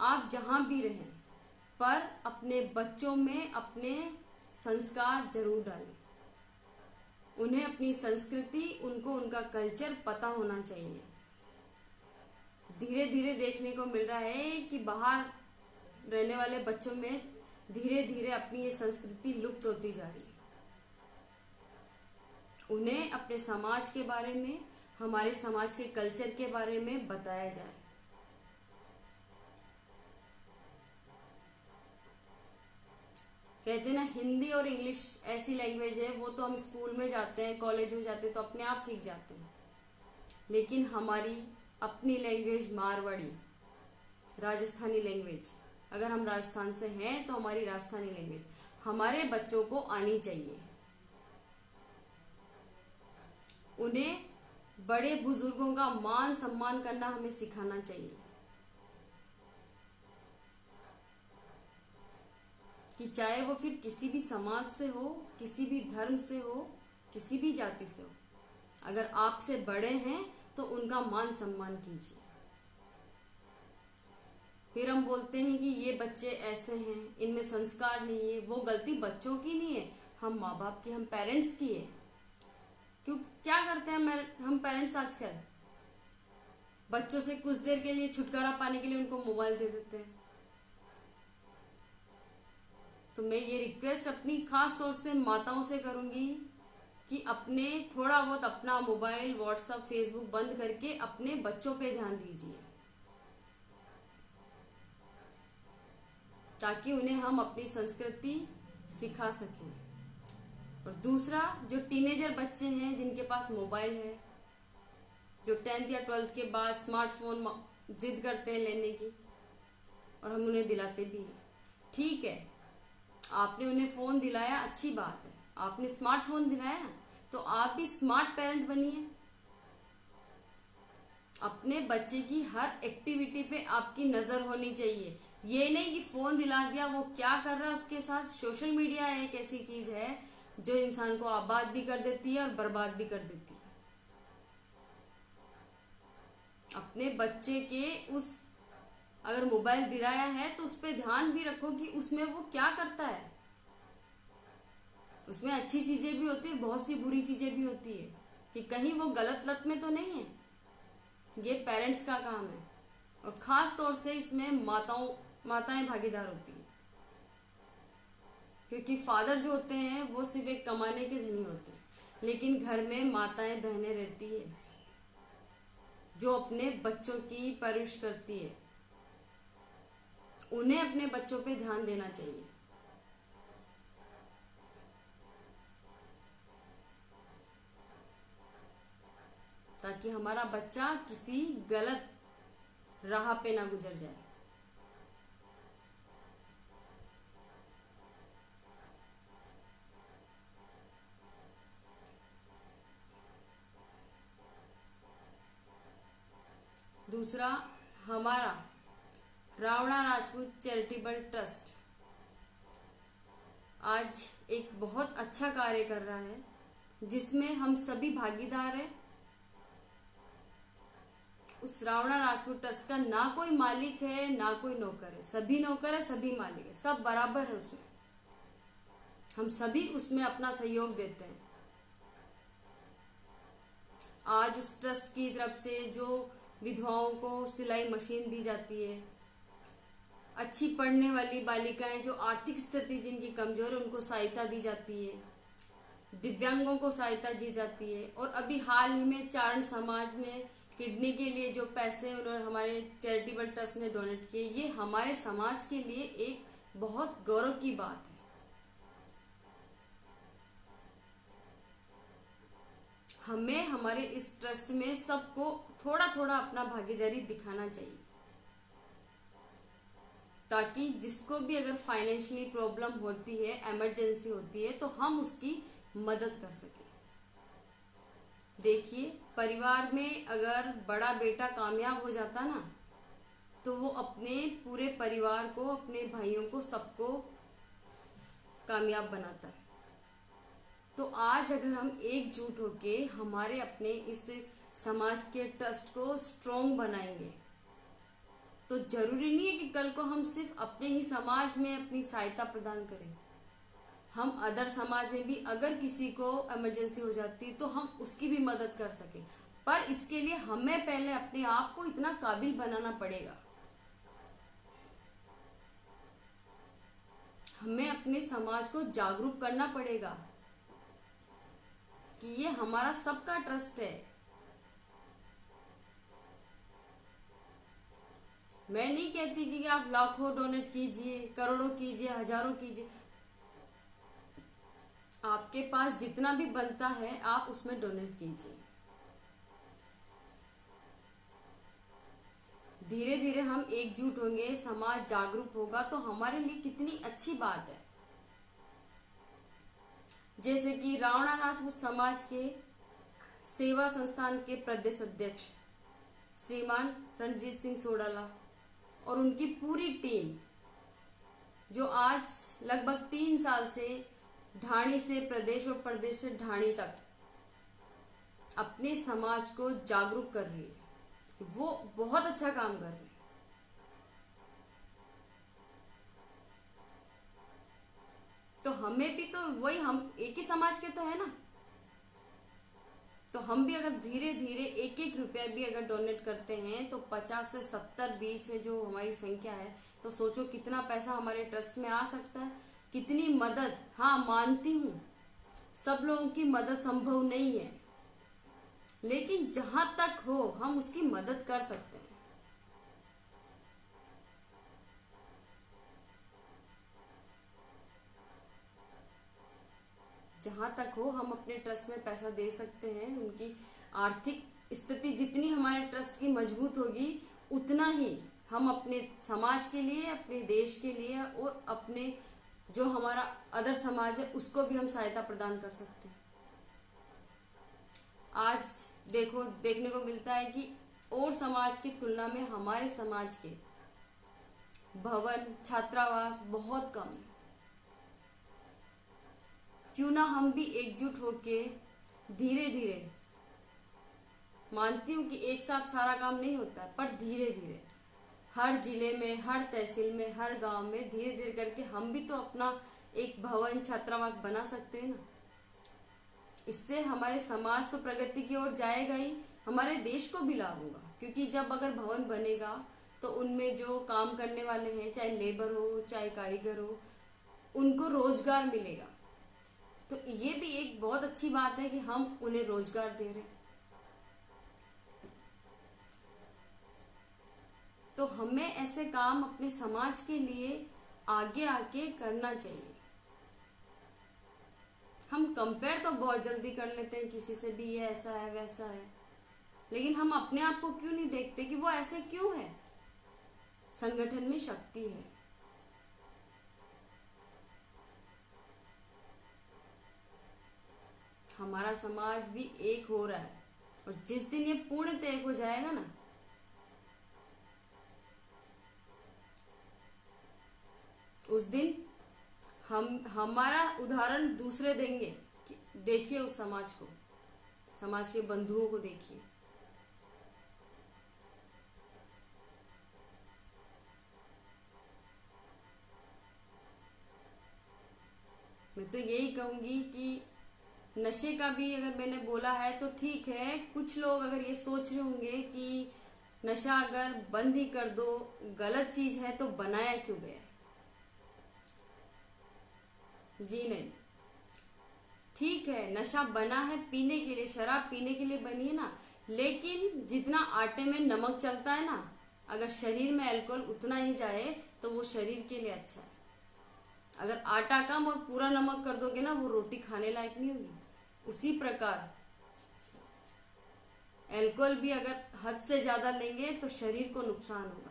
आप जहां भी रहें पर अपने बच्चों में अपने संस्कार जरूर डालें। उन्हें अपनी संस्कृति, उनको उनका कल्चर पता होना चाहिए। धीरे धीरे देखने को मिल रहा है कि बाहर रहने वाले बच्चों में धीरे धीरे अपनी ये संस्कृति लुप्त होती जा रही है। उन्हें अपने समाज के बारे में, हमारे समाज के कल्चर के बारे में बताया जाए। कहते हैं ना, हिंदी और इंग्लिश ऐसी लैंग्वेज है, वो तो हम स्कूल में जाते हैं, कॉलेज में जाते हैं तो अपने आप सीख जाते हैं। लेकिन हमारी अपनी लैंग्वेज मारवाड़ी, राजस्थानी लैंग्वेज, अगर हम राजस्थान से हैं तो हमारी राजस्थानी लैंग्वेज हमारे बच्चों को आनी चाहिए। उन्हें बड़े बुजुर्गों का मान सम्मान करना हमें सिखाना चाहिए, कि चाहे वो फिर किसी भी समाज से हो, किसी भी धर्म से हो, किसी भी जाति से हो, अगर आपसे बड़े हैं तो उनका मान सम्मान कीजिए। फिर हम बोलते हैं कि ये बच्चे ऐसे हैं, इनमें संस्कार नहीं है। वो गलती बच्चों की नहीं है, हम माँ बाप की, हम पेरेंट्स की है। क्यों, क्या करते हैं हम पेरेंट्स आजकल? बच्चों से कुछ देर के लिए छुटकारा पाने के लिए उनको मोबाइल दे देते हैं। तो मैं ये रिक्वेस्ट अपनी खास तौर से माताओं से करूंगी कि अपने थोड़ा बहुत अपना मोबाइल, व्हाट्सएप, फेसबुक बंद करके अपने बच्चों पे ध्यान दीजिए, ताकि उन्हें हम अपनी संस्कृति सिखा सकें। और दूसरा, जो टीनेजर बच्चे हैं जिनके पास मोबाइल है, जो 10th या 12th के बाद स्मार्टफोन जिद करते हैं लेने की, और हम उन्हें दिलाते भी हैं। ठीक है, आपने उन्हें फ़ोन दिलाया, अच्छी बात है, आपने स्मार्टफोन दिलाया ना, तो आप भी स्मार्ट पेरेंट बनिए। अपने बच्चे की हर एक्टिविटी पे आपकी नज़र होनी चाहिए। ये नहीं कि फ़ोन दिला दिया, वो क्या कर रहा है उसके साथ। सोशल मीडिया एक ऐसी चीज़ है जो इंसान को आबाद भी कर देती है और बर्बाद भी कर देती है। अपने बच्चे के उस, अगर मोबाइल दिलाया है तो उस पर ध्यान भी रखो कि उसमें वो क्या करता है। उसमें अच्छी चीज़ें भी होती है, बहुत सी बुरी चीज़ें भी होती है, कि कहीं वो गलत लत में तो नहीं है। ये पेरेंट्स का काम है, और ख़ास तौर से इसमें माताएं भागीदार होती है। क्योंकि फादर जो होते हैं वो सिर्फ एक कमाने के धनी होते हैं, लेकिन घर में माताएं बहनें रहती है जो अपने बच्चों की परवरिश करती है। उन्हें अपने बच्चों पे ध्यान देना चाहिए। ताकि हमारा बच्चा किसी गलत राह पे ना गुजर जाए। दूसरा, हमारा रावणा राजपूत चैरिटेबल ट्रस्ट आज एक बहुत अच्छा कार्य कर रहा है, जिसमें हम सभी भागीदार हैं। उस रावणा राजपूत ट्रस्ट का ना कोई मालिक है ना कोई नौकर है, सभी नौकर है सभी मालिक है, सब बराबर है उसमें। हम सभी उसमें अपना सहयोग देते हैं। आज उस ट्रस्ट की तरफ से जो विधवाओं को सिलाई मशीन दी जाती है, अच्छी पढ़ने वाली बालिकाएं जो आर्थिक स्थिति जिनकी कमजोर है उनको सहायता दी जाती है, दिव्यांगों को सहायता दी जाती है। और अभी हाल ही में चारण समाज में किडनी के लिए जो पैसे उन्होंने हमारे चैरिटेबल ट्रस्ट ने डोनेट किए, ये हमारे समाज के लिए एक बहुत गौरव की बात है। हमें हमारे इस ट्रस्ट में सबको थोड़ा थोड़ा अपना भागीदारी दिखाना चाहिए, ताकि जिसको भी अगर फाइनेंशियली प्रॉब्लम होती है, इमरजेंसी होती है, तो हम उसकी मदद कर सकें। देखिए, परिवार में अगर बड़ा बेटा कामयाब हो जाता ना, तो वो अपने पूरे परिवार को, अपने भाइयों को, सबको कामयाब बनाता है। तो आज अगर हम एकजुट होके हमारे अपने इस समाज के ट्रस्ट को स्ट्रॉन्ग बनाएंगे, तो जरूरी नहीं है कि कल को हम सिर्फ अपने ही समाज में अपनी सहायता प्रदान करें। हम अदर समाज में भी अगर किसी को इमरजेंसी हो जाती तो हम उसकी भी मदद कर सके। पर इसके लिए हमें पहले अपने आप को इतना काबिल बनाना पड़ेगा। हमें अपने समाज को जागरूक करना पड़ेगा कि ये हमारा सबका ट्रस्ट है। मैं नहीं कहती कि आप लाखों डोनेट कीजिए, करोड़ों कीजिए, हजारों कीजिए। आपके पास जितना भी बनता है आप उसमें डोनेट कीजिए। धीरे धीरे हम एकजुट होंगे, समाज जागरूक होगा, तो हमारे लिए कितनी अच्छी बात है। जैसे कि रावणा राजपूत समाज के सेवा संस्थान के प्रदेश अध्यक्ष श्रीमान रणजीत सिंह सोडाला और उनकी पूरी टीम, जो आज लगभग 3 साल से ढाणी से प्रदेश और प्रदेश से ढाणी तक अपने समाज को जागरूक कर रही है, वो बहुत अच्छा काम कर रहे हैं। तो हमें भी तो वही, हम एक ही समाज के तो है ना, तो हम भी अगर धीरे धीरे एक एक रुपया भी अगर डोनेट करते हैं तो 50 से 70 बीच में जो हमारी संख्या है, तो सोचो कितना पैसा हमारे ट्रस्ट में आ सकता है, कितनी मदद। हाँ, मानती हूँ सब लोगों की मदद संभव नहीं है, लेकिन जहां तक हो हम उसकी मदद कर सकते हैं। जहां तक हो हम अपने ट्रस्ट में पैसा दे सकते हैं। उनकी आर्थिक स्थिति जितनी हमारे ट्रस्ट की मजबूत होगी, उतना ही हम अपने समाज के लिए, अपने देश के लिए और अपने जो हमारा अदर समाज है उसको भी हम सहायता प्रदान कर सकते हैं। आज देखने को मिलता है कि और समाज की तुलना में हमारे समाज के भवन, छात्रावास बहुत कम है। क्यों ना हम भी एकजुट होके धीरे धीरे, मानती हूँ कि एक साथ सारा काम नहीं होता है, पर धीरे धीरे हर जिले में, हर तहसील में, हर गांव में धीरे धीरे करके हम भी तो अपना एक भवन, छात्रावास बना सकते हैं ना। इससे हमारे समाज तो प्रगति की ओर जाएगा ही, हमारे देश को भी लाभ होगा। क्योंकि जब अगर भवन बनेगा तो उनमें जो काम करने वाले हैं, चाहे लेबर हो चाहे कारीगर हो, उनको रोजगार मिलेगा। तो ये भी एक बहुत अच्छी बात है कि हम उन्हें रोजगार दे रहे हैं। तो हमें ऐसे काम अपने समाज के लिए आगे आके करना चाहिए। हम कंपेयर तो बहुत जल्दी कर लेते हैं किसी से भी, ये ऐसा है वैसा है, लेकिन हम अपने आप को क्यों नहीं देखते कि वो ऐसे क्यों है। संगठन में शक्ति है। हमारा समाज भी एक हो रहा है, और जिस दिन ये पूर्णतः एक हो जाएगा ना, उस दिन हमारा उदाहरण दूसरे देंगे कि देखिए उस समाज को, समाज के बंधुओं को देखिए। मैं तो यही कहूंगी कि नशे का भी अगर मैंने बोला है तो ठीक है, कुछ लोग अगर ये सोच रहे होंगे कि नशा अगर बंद ही कर दो, गलत चीज है, तो बनाया क्यों गया। जी नहीं, ठीक है, नशा बना है पीने के लिए, शराब पीने के लिए बनी है ना, लेकिन जितना आटे में नमक चलता है ना, अगर शरीर में अल्कोहल उतना ही जाए तो वो शरीर के लिए अच्छा है। अगर आटा कम और पूरा नमक कर दोगे ना, वो रोटी खाने लायक नहीं होगी। उसी प्रकार अल्कोहल भी अगर हद से ज्यादा लेंगे तो शरीर को नुकसान होगा।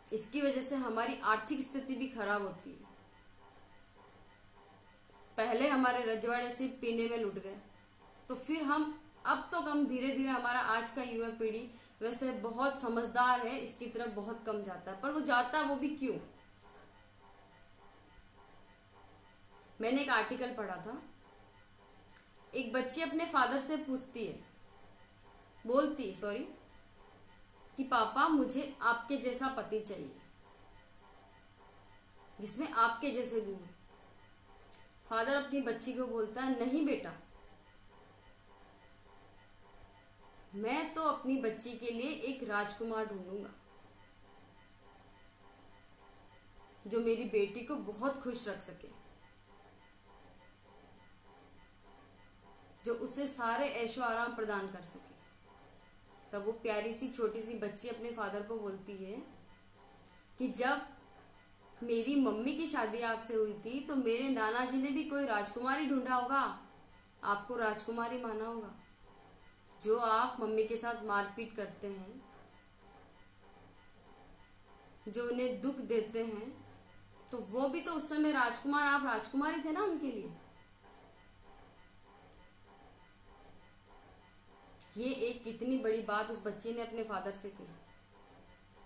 इसकी वजह से हमारी आर्थिक स्थिति भी खराब होती है। पहले हमारे रजवाड़े सिर्फ पीने में लुट गए, तो फिर हम अब तो कम, धीरे धीरे हमारा आज का युवा पीढ़ी वैसे बहुत समझदार है, इसकी तरफ बहुत कम जाता है। पर वो जाता है, वो भी क्यों। मैंने एक आर्टिकल पढ़ा था, एक बच्ची अपने फादर से बोलती सॉरी, कि पापा मुझे आपके जैसा पति चाहिए, जिसमें आपके जैसे गुण। फादर अपनी बच्ची को बोलता है, नहीं बेटा, मैं तो अपनी बच्ची के लिए एक राजकुमार ढूंढूंगा जो मेरी बेटी को बहुत खुश रख सके, जो उसे सारे ऐशो आराम प्रदान कर सके। तब वो प्यारी सी छोटी सी बच्ची अपने फादर को बोलती है कि जब मेरी मम्मी की शादी आपसे हुई थी तो मेरे नाना जी ने भी कोई राजकुमारी ढूंढा होगा, आपको राजकुमारी माना होगा। जो आप मम्मी के साथ मारपीट करते हैं, जो उन्हें दुख देते हैं, तो वो भी तो उस समय राजकुमार, आप राजकुमारी थे ना उनके लिए। ये एक कितनी बड़ी बात उस बच्चे ने अपने फादर से कही।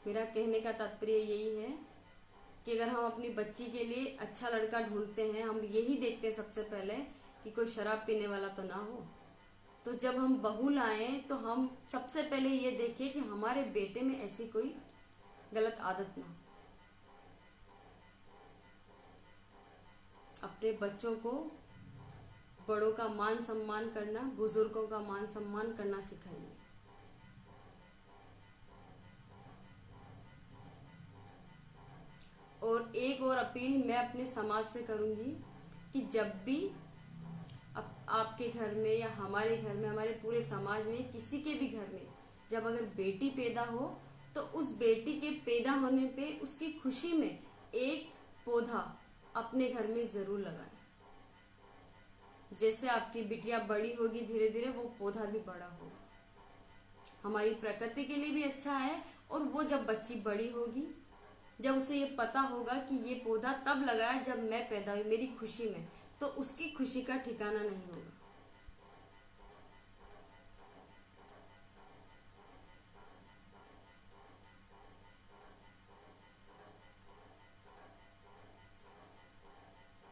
मेरा कहने का तात्पर्य यही है कि अगर हम अपनी बच्ची के लिए अच्छा लड़का ढूंढते हैं, हम यही देखते हैं सबसे पहले कि कोई शराब पीने वाला तो ना हो। तो जब हम बहू लाएं तो हम सबसे पहले ये देखें कि हमारे बेटे में ऐसी कोई गलत आदत ना हो। अपने बच्चों को बड़ों का मान सम्मान करना, बुजुर्गों का मान सम्मान करना सिखाइए। और एक और अपील मैं अपने समाज से करूंगी कि जब भी आपके घर में या हमारे घर में, हमारे पूरे समाज में, किसी के भी घर में जब अगर बेटी पैदा हो, तो उस बेटी के पैदा होने पे उसकी खुशी में एक पौधा अपने घर में जरूर लगाएं। जैसे आपकी बिटिया बड़ी होगी, धीरे धीरे वो पौधा भी बड़ा होगा। हमारी प्रकृति के लिए भी अच्छा है, और वो जब बच्ची बड़ी होगी, जब उसे ये पता होगा कि ये पौधा तब लगाया जब मैं पैदा हुई, मेरी खुशी में, तो उसकी खुशी का ठिकाना नहीं होगा।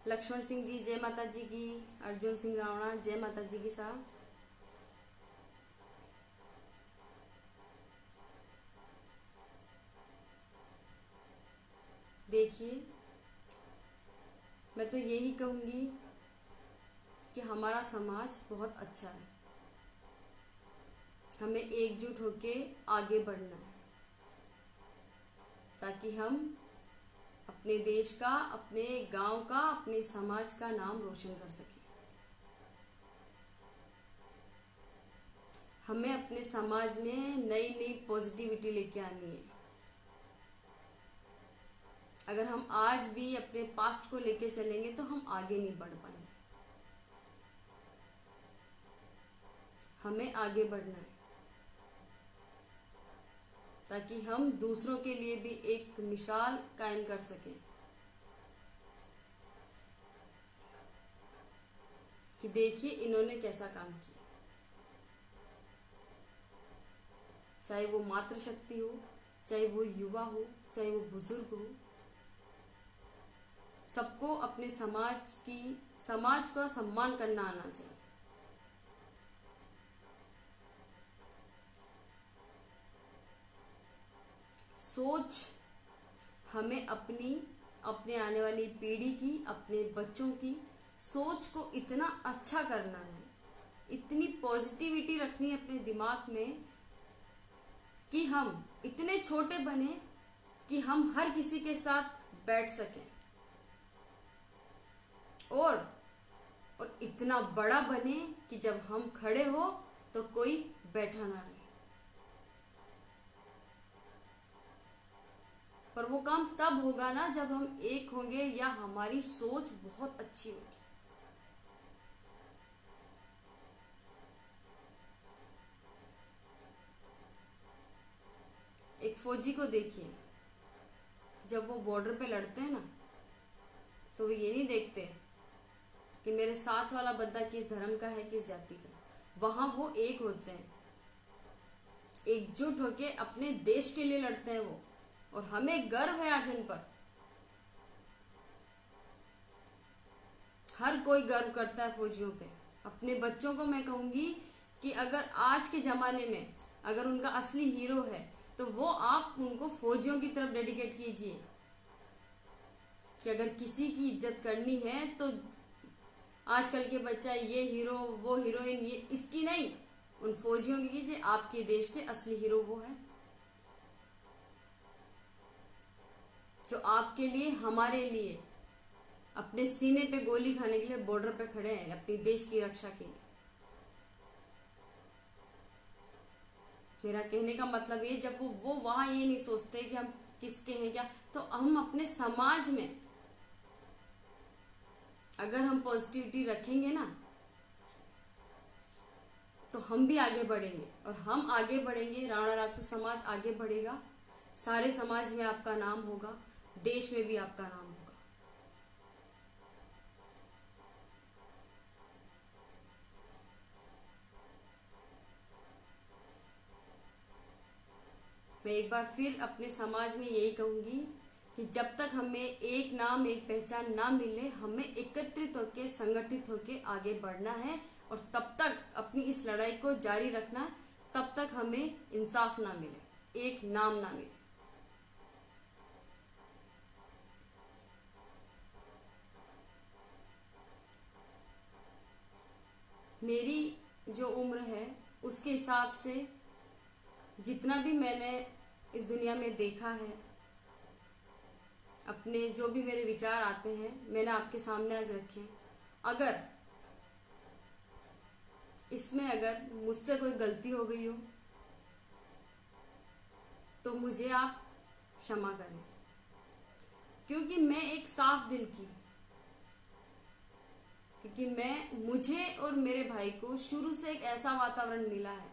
लक्ष्मण सिंह जी जय माता जी की, अर्जुन सिंह रावणा जय माता जी की साहब। देखिए, मैं तो यही कहूँगी कि हमारा समाज बहुत अच्छा है, हमें एकजुट होके आगे बढ़ना है। ताकि हम अपने देश का, अपने गांव का, अपने समाज का नाम रोशन कर सकें। हमें अपने समाज में नई नई पॉजिटिविटी लेके आनी है। अगर हम आज भी अपने पास्ट को लेके चलेंगे तो हम आगे नहीं बढ़ पाएंगे। हमें आगे बढ़ना है ताकि हम दूसरों के लिए भी एक मिसाल कायम कर सकें कि देखिए इन्होंने कैसा काम किया। चाहे वो मातृशक्ति हो, चाहे वो युवा हो, चाहे वो बुजुर्ग हो, सबको अपने समाज का सम्मान करना आना चाहिए। सोच हमें अपने आने वाली पीढ़ी की, अपने बच्चों की सोच को इतना अच्छा करना है, इतनी पॉजिटिविटी रखनी है अपने दिमाग में कि हम इतने छोटे बने कि हम हर किसी के साथ बैठ सकें, और इतना बड़ा बने कि जब हम खड़े हो तो कोई बैठा ना रहे। पर वो काम तब होगा ना जब हम एक होंगे या हमारी सोच बहुत अच्छी होगी। एक फौजी को देखिए, जब वो बॉर्डर पे लड़ते हैं ना, तो वो ये नहीं देखते कि मेरे साथ वाला बंदा किस धर्म का है, किस जाति का है। वहां वो एक होते हैं, एकजुट होके अपने देश के लिए लड़ते हैं वो। और हमें गर्व है आज उन पर। हर कोई गर्व करता है फौजियों पे। अपने बच्चों को मैं कहूंगी कि अगर आज के ज़माने में अगर उनका असली हीरो है तो वो आप उनको फौजियों की तरफ डेडिकेट कीजिए कि अगर किसी की इज्जत करनी है तो आजकल के बच्चा ये हीरो, वो हीरोइन, ये इसकी नहीं, उन फौजियों की कीजिए। आपके देश के असली हीरो वो है जो आपके लिए, हमारे लिए अपने सीने पे गोली खाने के लिए बॉर्डर पे खड़े हैं, अपने देश की रक्षा के लिए। मेरा कहने का मतलब ये, जब वो वहां ये नहीं सोचते कि हम किसके हैं क्या, तो हम अपने समाज में अगर हम पॉजिटिविटी रखेंगे ना तो हम भी आगे बढ़ेंगे। और हम आगे बढ़ेंगे, राणा राजपूत समाज आगे बढ़ेगा, सारे समाज में आपका नाम होगा, देश में भी आपका नाम होगा। मैं एक बार फिर अपने समाज में यही कहूंगी कि जब तक हमें एक नाम, एक पहचान ना मिले, हमें एकत्रित होकर, संगठित होकर आगे बढ़ना है। और तब तक अपनी इस लड़ाई को जारी रखना है, तब तक हमें इंसाफ ना मिले, एक नाम ना मिले। मेरी जो उम्र है उसके हिसाब से जितना भी मैंने इस दुनिया में देखा है, अपने जो भी मेरे विचार आते हैं मैंने आपके सामने आज रखे। अगर इसमें अगर मुझसे कोई गलती हो गई हो तो मुझे आप क्षमा करें, क्योंकि मैं एक साफ दिल की, क्योंकि मुझे और मेरे भाई को शुरू से एक ऐसा वातावरण मिला है,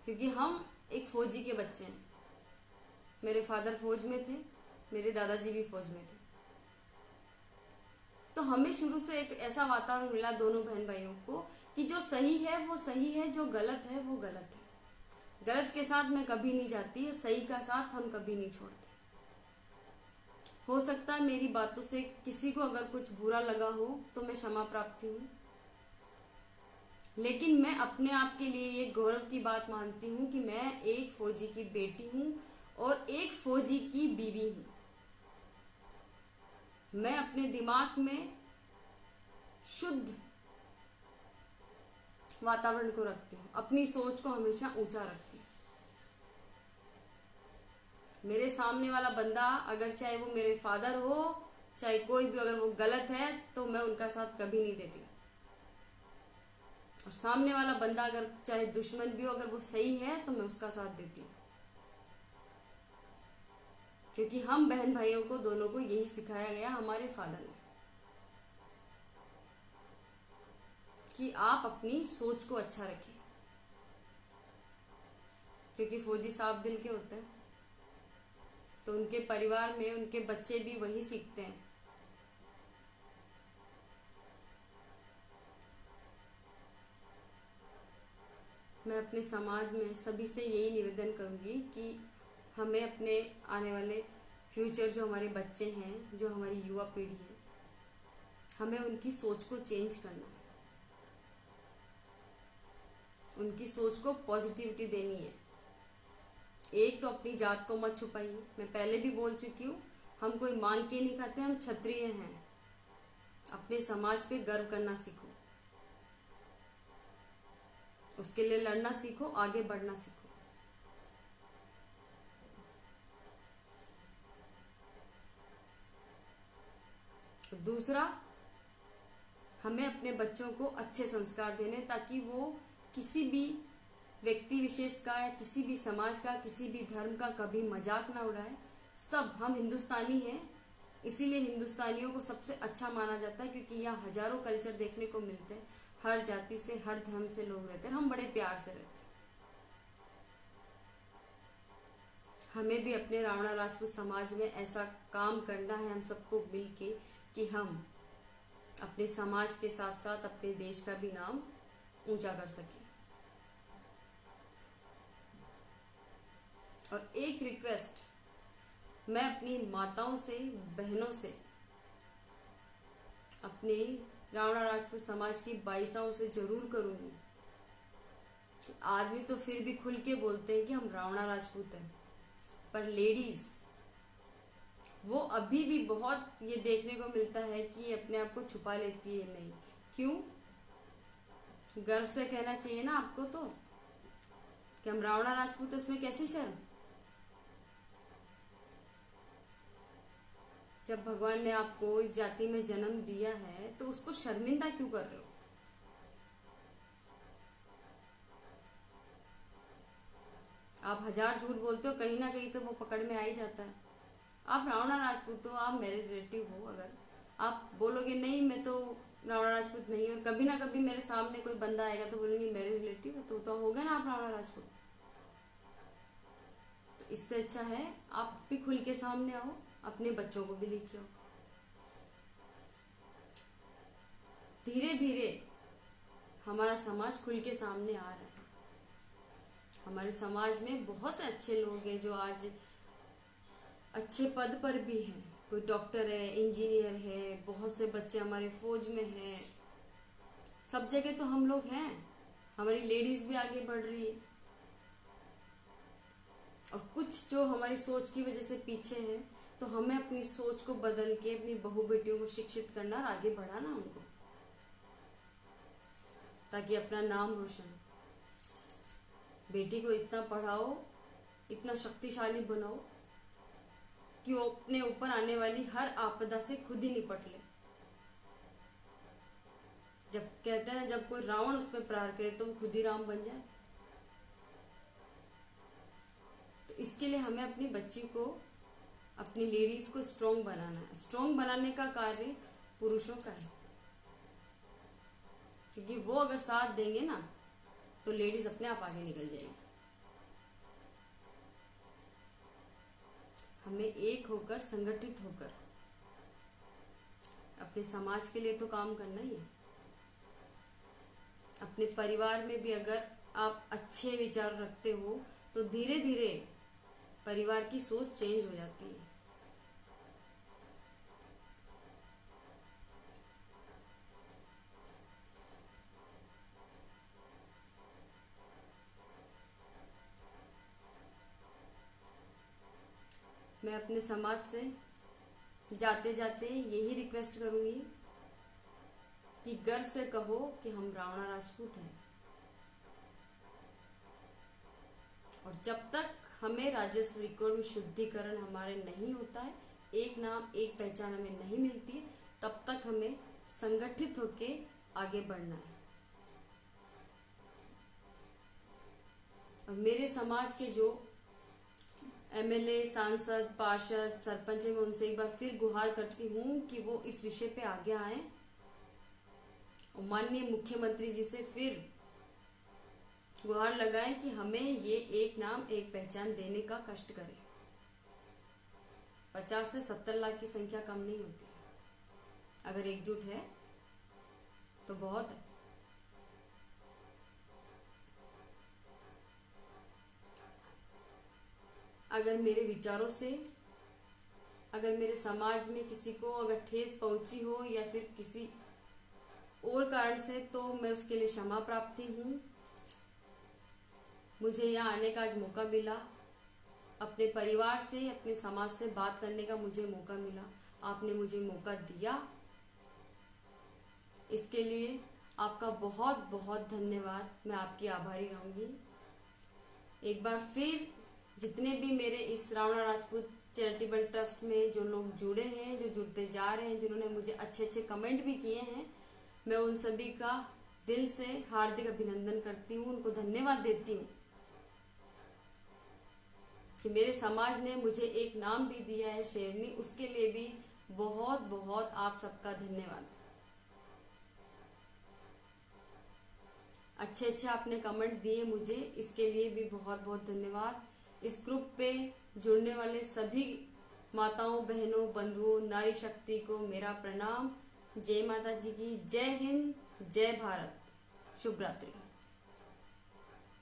क्योंकि हम एक फौजी के बच्चे हैं। मेरे फादर फौज में थे, मेरे दादाजी भी फौज में थे, तो हमें शुरू से एक ऐसा वातावरण मिला दोनों बहन भाइयों को कि जो सही है वो सही है, जो गलत है वो गलत है। गलत के साथ मैं कभी नहीं जाती और सही का साथ हम कभी नहीं छोड़ते। हो सकता है मेरी बातों से किसी को अगर कुछ बुरा लगा हो तो मैं क्षमा प्रार्थी हूँ, लेकिन मैं अपने आप के लिए ये गौरव की बात मानती हूँ कि मैं एक फौजी की बेटी हूँ और एक फौजी की बीवी हूँ। मैं अपने दिमाग में शुद्ध वातावरण को रखती हूँ, अपनी सोच को हमेशा ऊंचा रखती हूँ। मेरे सामने वाला बंदा अगर चाहे वो मेरे फादर हो, चाहे कोई भी, अगर वो गलत है तो मैं उनका साथ कभी नहीं देती। और सामने वाला बंदा अगर चाहे दुश्मन भी हो, अगर वो सही है तो मैं उसका साथ देती हूँ। क्योंकि हम बहन भाइयों को दोनों को यही सिखाया गया हमारे फादर ने, कि आप अपनी सोच को अच्छा रखें। क्योंकि फौजी साफ दिल के होते हैं, तो उनके परिवार में उनके बच्चे भी वही सीखते हैं। मैं अपने समाज में सभी से यही निवेदन करूंगी कि हमें अपने आने वाले फ्यूचर, जो हमारे बच्चे हैं, जो हमारी युवा पीढ़ी है, हमें उनकी सोच को चेंज करना है, उनकी सोच को पॉजिटिविटी देनी है। एक तो अपनी जात को मत छुपाइए, मैं पहले भी बोल चुकी हूँ, हम कोई मांग के नहीं खाते, हम क्षत्रिय हैं। अपने समाज पे गर्व करना सीखो, उसके लिए लड़ना सीखो, आगे बढ़ना सीखो। दूसरा, हमें अपने बच्चों को अच्छे संस्कार देने, ताकि वो किसी भी व्यक्ति विशेष का या किसी भी समाज का, किसी भी धर्म का कभी मजाक ना उड़ाए। सब हम हिंदुस्तानी हैं, इसीलिए हिंदुस्तानियों को सबसे अच्छा माना जाता है, क्योंकि यहाँ हजारों कल्चर देखने को मिलते हैं, हर जाति से, हर धर्म से लोग रहते हैं, हम बड़े प्यार से रहते हैं। हमें भी अपने रावणा राजपूत समाज में ऐसा काम करना है, हम सबको मिलके, कि हम अपने समाज के साथ साथ अपने देश का भी नाम ऊंचा कर सकें। और एक रिक्वेस्ट मैं अपनी माताओं से, बहनों से, अपने रावणा राजपूत समाज की बाईसाओं से जरूर करूंगी। आदमी तो फिर भी खुल के बोलते हैं कि हम रावणा राजपूत हैं, पर लेडीज, वो अभी भी बहुत ये देखने को मिलता है कि अपने आप को छुपा लेती है। नहीं, क्यों? गर्व से कहना चाहिए ना आपको तो कि हम रावणा राजपूत, उसमें कैसी शर्म? जब भगवान ने आपको इस जाति में जन्म दिया है तो उसको शर्मिंदा क्यों कर रहे हो? आप हजार झूठ बोलते हो, कहीं ना कहीं तो वो पकड़ में आ ही जाता है। आप रावणा राजपूत हो, आप मेरे रिलेटिव हो, अगर आप बोलोगे नहीं मैं तो रावणा राजपूत नहीं, और कभी ना कभी मेरे सामने कोई बंदा आएगा तो बोलेंगे मेरे रिलेटिव है, तो हो गया ना आप रावणा राजपूत। तो इससे अच्छा है आप भी खुल के सामने आओ, अपने बच्चों को भी लेके आओ। धीरे धीरे हमारा समाज खुल के सामने आ रहा है। हमारे समाज में बहुत से अच्छे लोग हैं जो आज अच्छे पद पर भी हैं। कोई डॉक्टर है, इंजीनियर है, बहुत से बच्चे हमारे फौज में हैं। सब जगह तो हम लोग हैं, हमारी लेडीज भी आगे बढ़ रही है। और कुछ जो हमारी सोच की वजह से पीछे है, तो हमें अपनी सोच को बदल के अपनी बहू बेटियों को शिक्षित करना और आगे बढ़ाना उनको, ताकि अपना नाम रोशन। बेटी को इतना पढ़ाओ, इतना शक्तिशाली बनाओ कि वो अपने ऊपर आने वाली हर आपदा से खुद ही निपट ले। जब कहते हैं ना, जब कोई रावण उस पर प्रहार करे तो वो खुद ही राम बन जाए। तो इसके लिए हमें अपनी बच्ची को, अपनी लेडीज को स्ट्रॉन्ग बनाना है। स्ट्रॉन्ग बनाने का कार्य पुरुषों का है, क्योंकि वो अगर साथ देंगे ना तो लेडीज अपने आप आगे निकल जाएगी। हमें एक होकर, संगठित होकर अपने समाज के लिए तो काम करना ही है। अपने परिवार में भी अगर आप अच्छे विचार रखते हो तो धीरे धीरे परिवार की सोच चेंज हो जाती है। मैं अपने समाज से जाते जाते यही रिक्वेस्ट करूंगी कि गर्व से कहो कि हम रावणा राजपूत हैं। और जब तक हमें राजस्व रिकॉर्ड में शुद्धिकरण हमारे नहीं होता है, एक नाम एक पहचान हमें नहीं मिलती है, तब तक हमें संगठित होके आगे बढ़ना है। और मेरे समाज के जो एमएलए, सांसद, पार्षद, सरपंच है, मैं उनसे एक बार फिर गुहार करती हूँ कि वो इस विषय पे आगे आए और माननीय मुख्यमंत्री जी से फिर गुहार लगाएं कि हमें ये एक नाम एक पहचान देने का कष्ट करें। 50 से 70 लाख की संख्या कम नहीं होती, अगर एकजुट है तो बहुत है। अगर मेरे विचारों से, अगर मेरे समाज में किसी को अगर ठेस पहुंची हो या फिर किसी और कारण से, तो मैं उसके लिए क्षमा प्रार्थी हूँ। मुझे यहाँ आने का आज मौका मिला, अपने परिवार से, अपने समाज से बात करने का मुझे मौका मिला, आपने मुझे मौका दिया, इसके लिए आपका बहुत बहुत धन्यवाद। मैं आपकी आभारी रहूँगी। एक बार फिर जितने भी मेरे इस रावणा राजपूत चैरिटेबल ट्रस्ट में जो लोग जुड़े हैं, जो जुड़ते जा रहे हैं, जिन्होंने मुझे अच्छे अच्छे कमेंट भी किए हैं, मैं उन सभी का दिल से हार्दिक अभिनंदन करती हूँ, उनको धन्यवाद देती हूँ कि मेरे समाज ने मुझे एक नाम भी दिया है शेरनी, उसके लिए भी बहुत बहुत आप सबका धन्यवाद। अच्छे अच्छे आपने कमेंट दिए मुझे, इसके लिए भी बहुत बहुत धन्यवाद। इस ग्रुप पे जुड़ने वाले सभी माताओं, बहनों, बंधुओं, नारी शक्ति को मेरा प्रणाम। जय माता जी की, जय हिंद, जय भारत, शुभ रात्रि।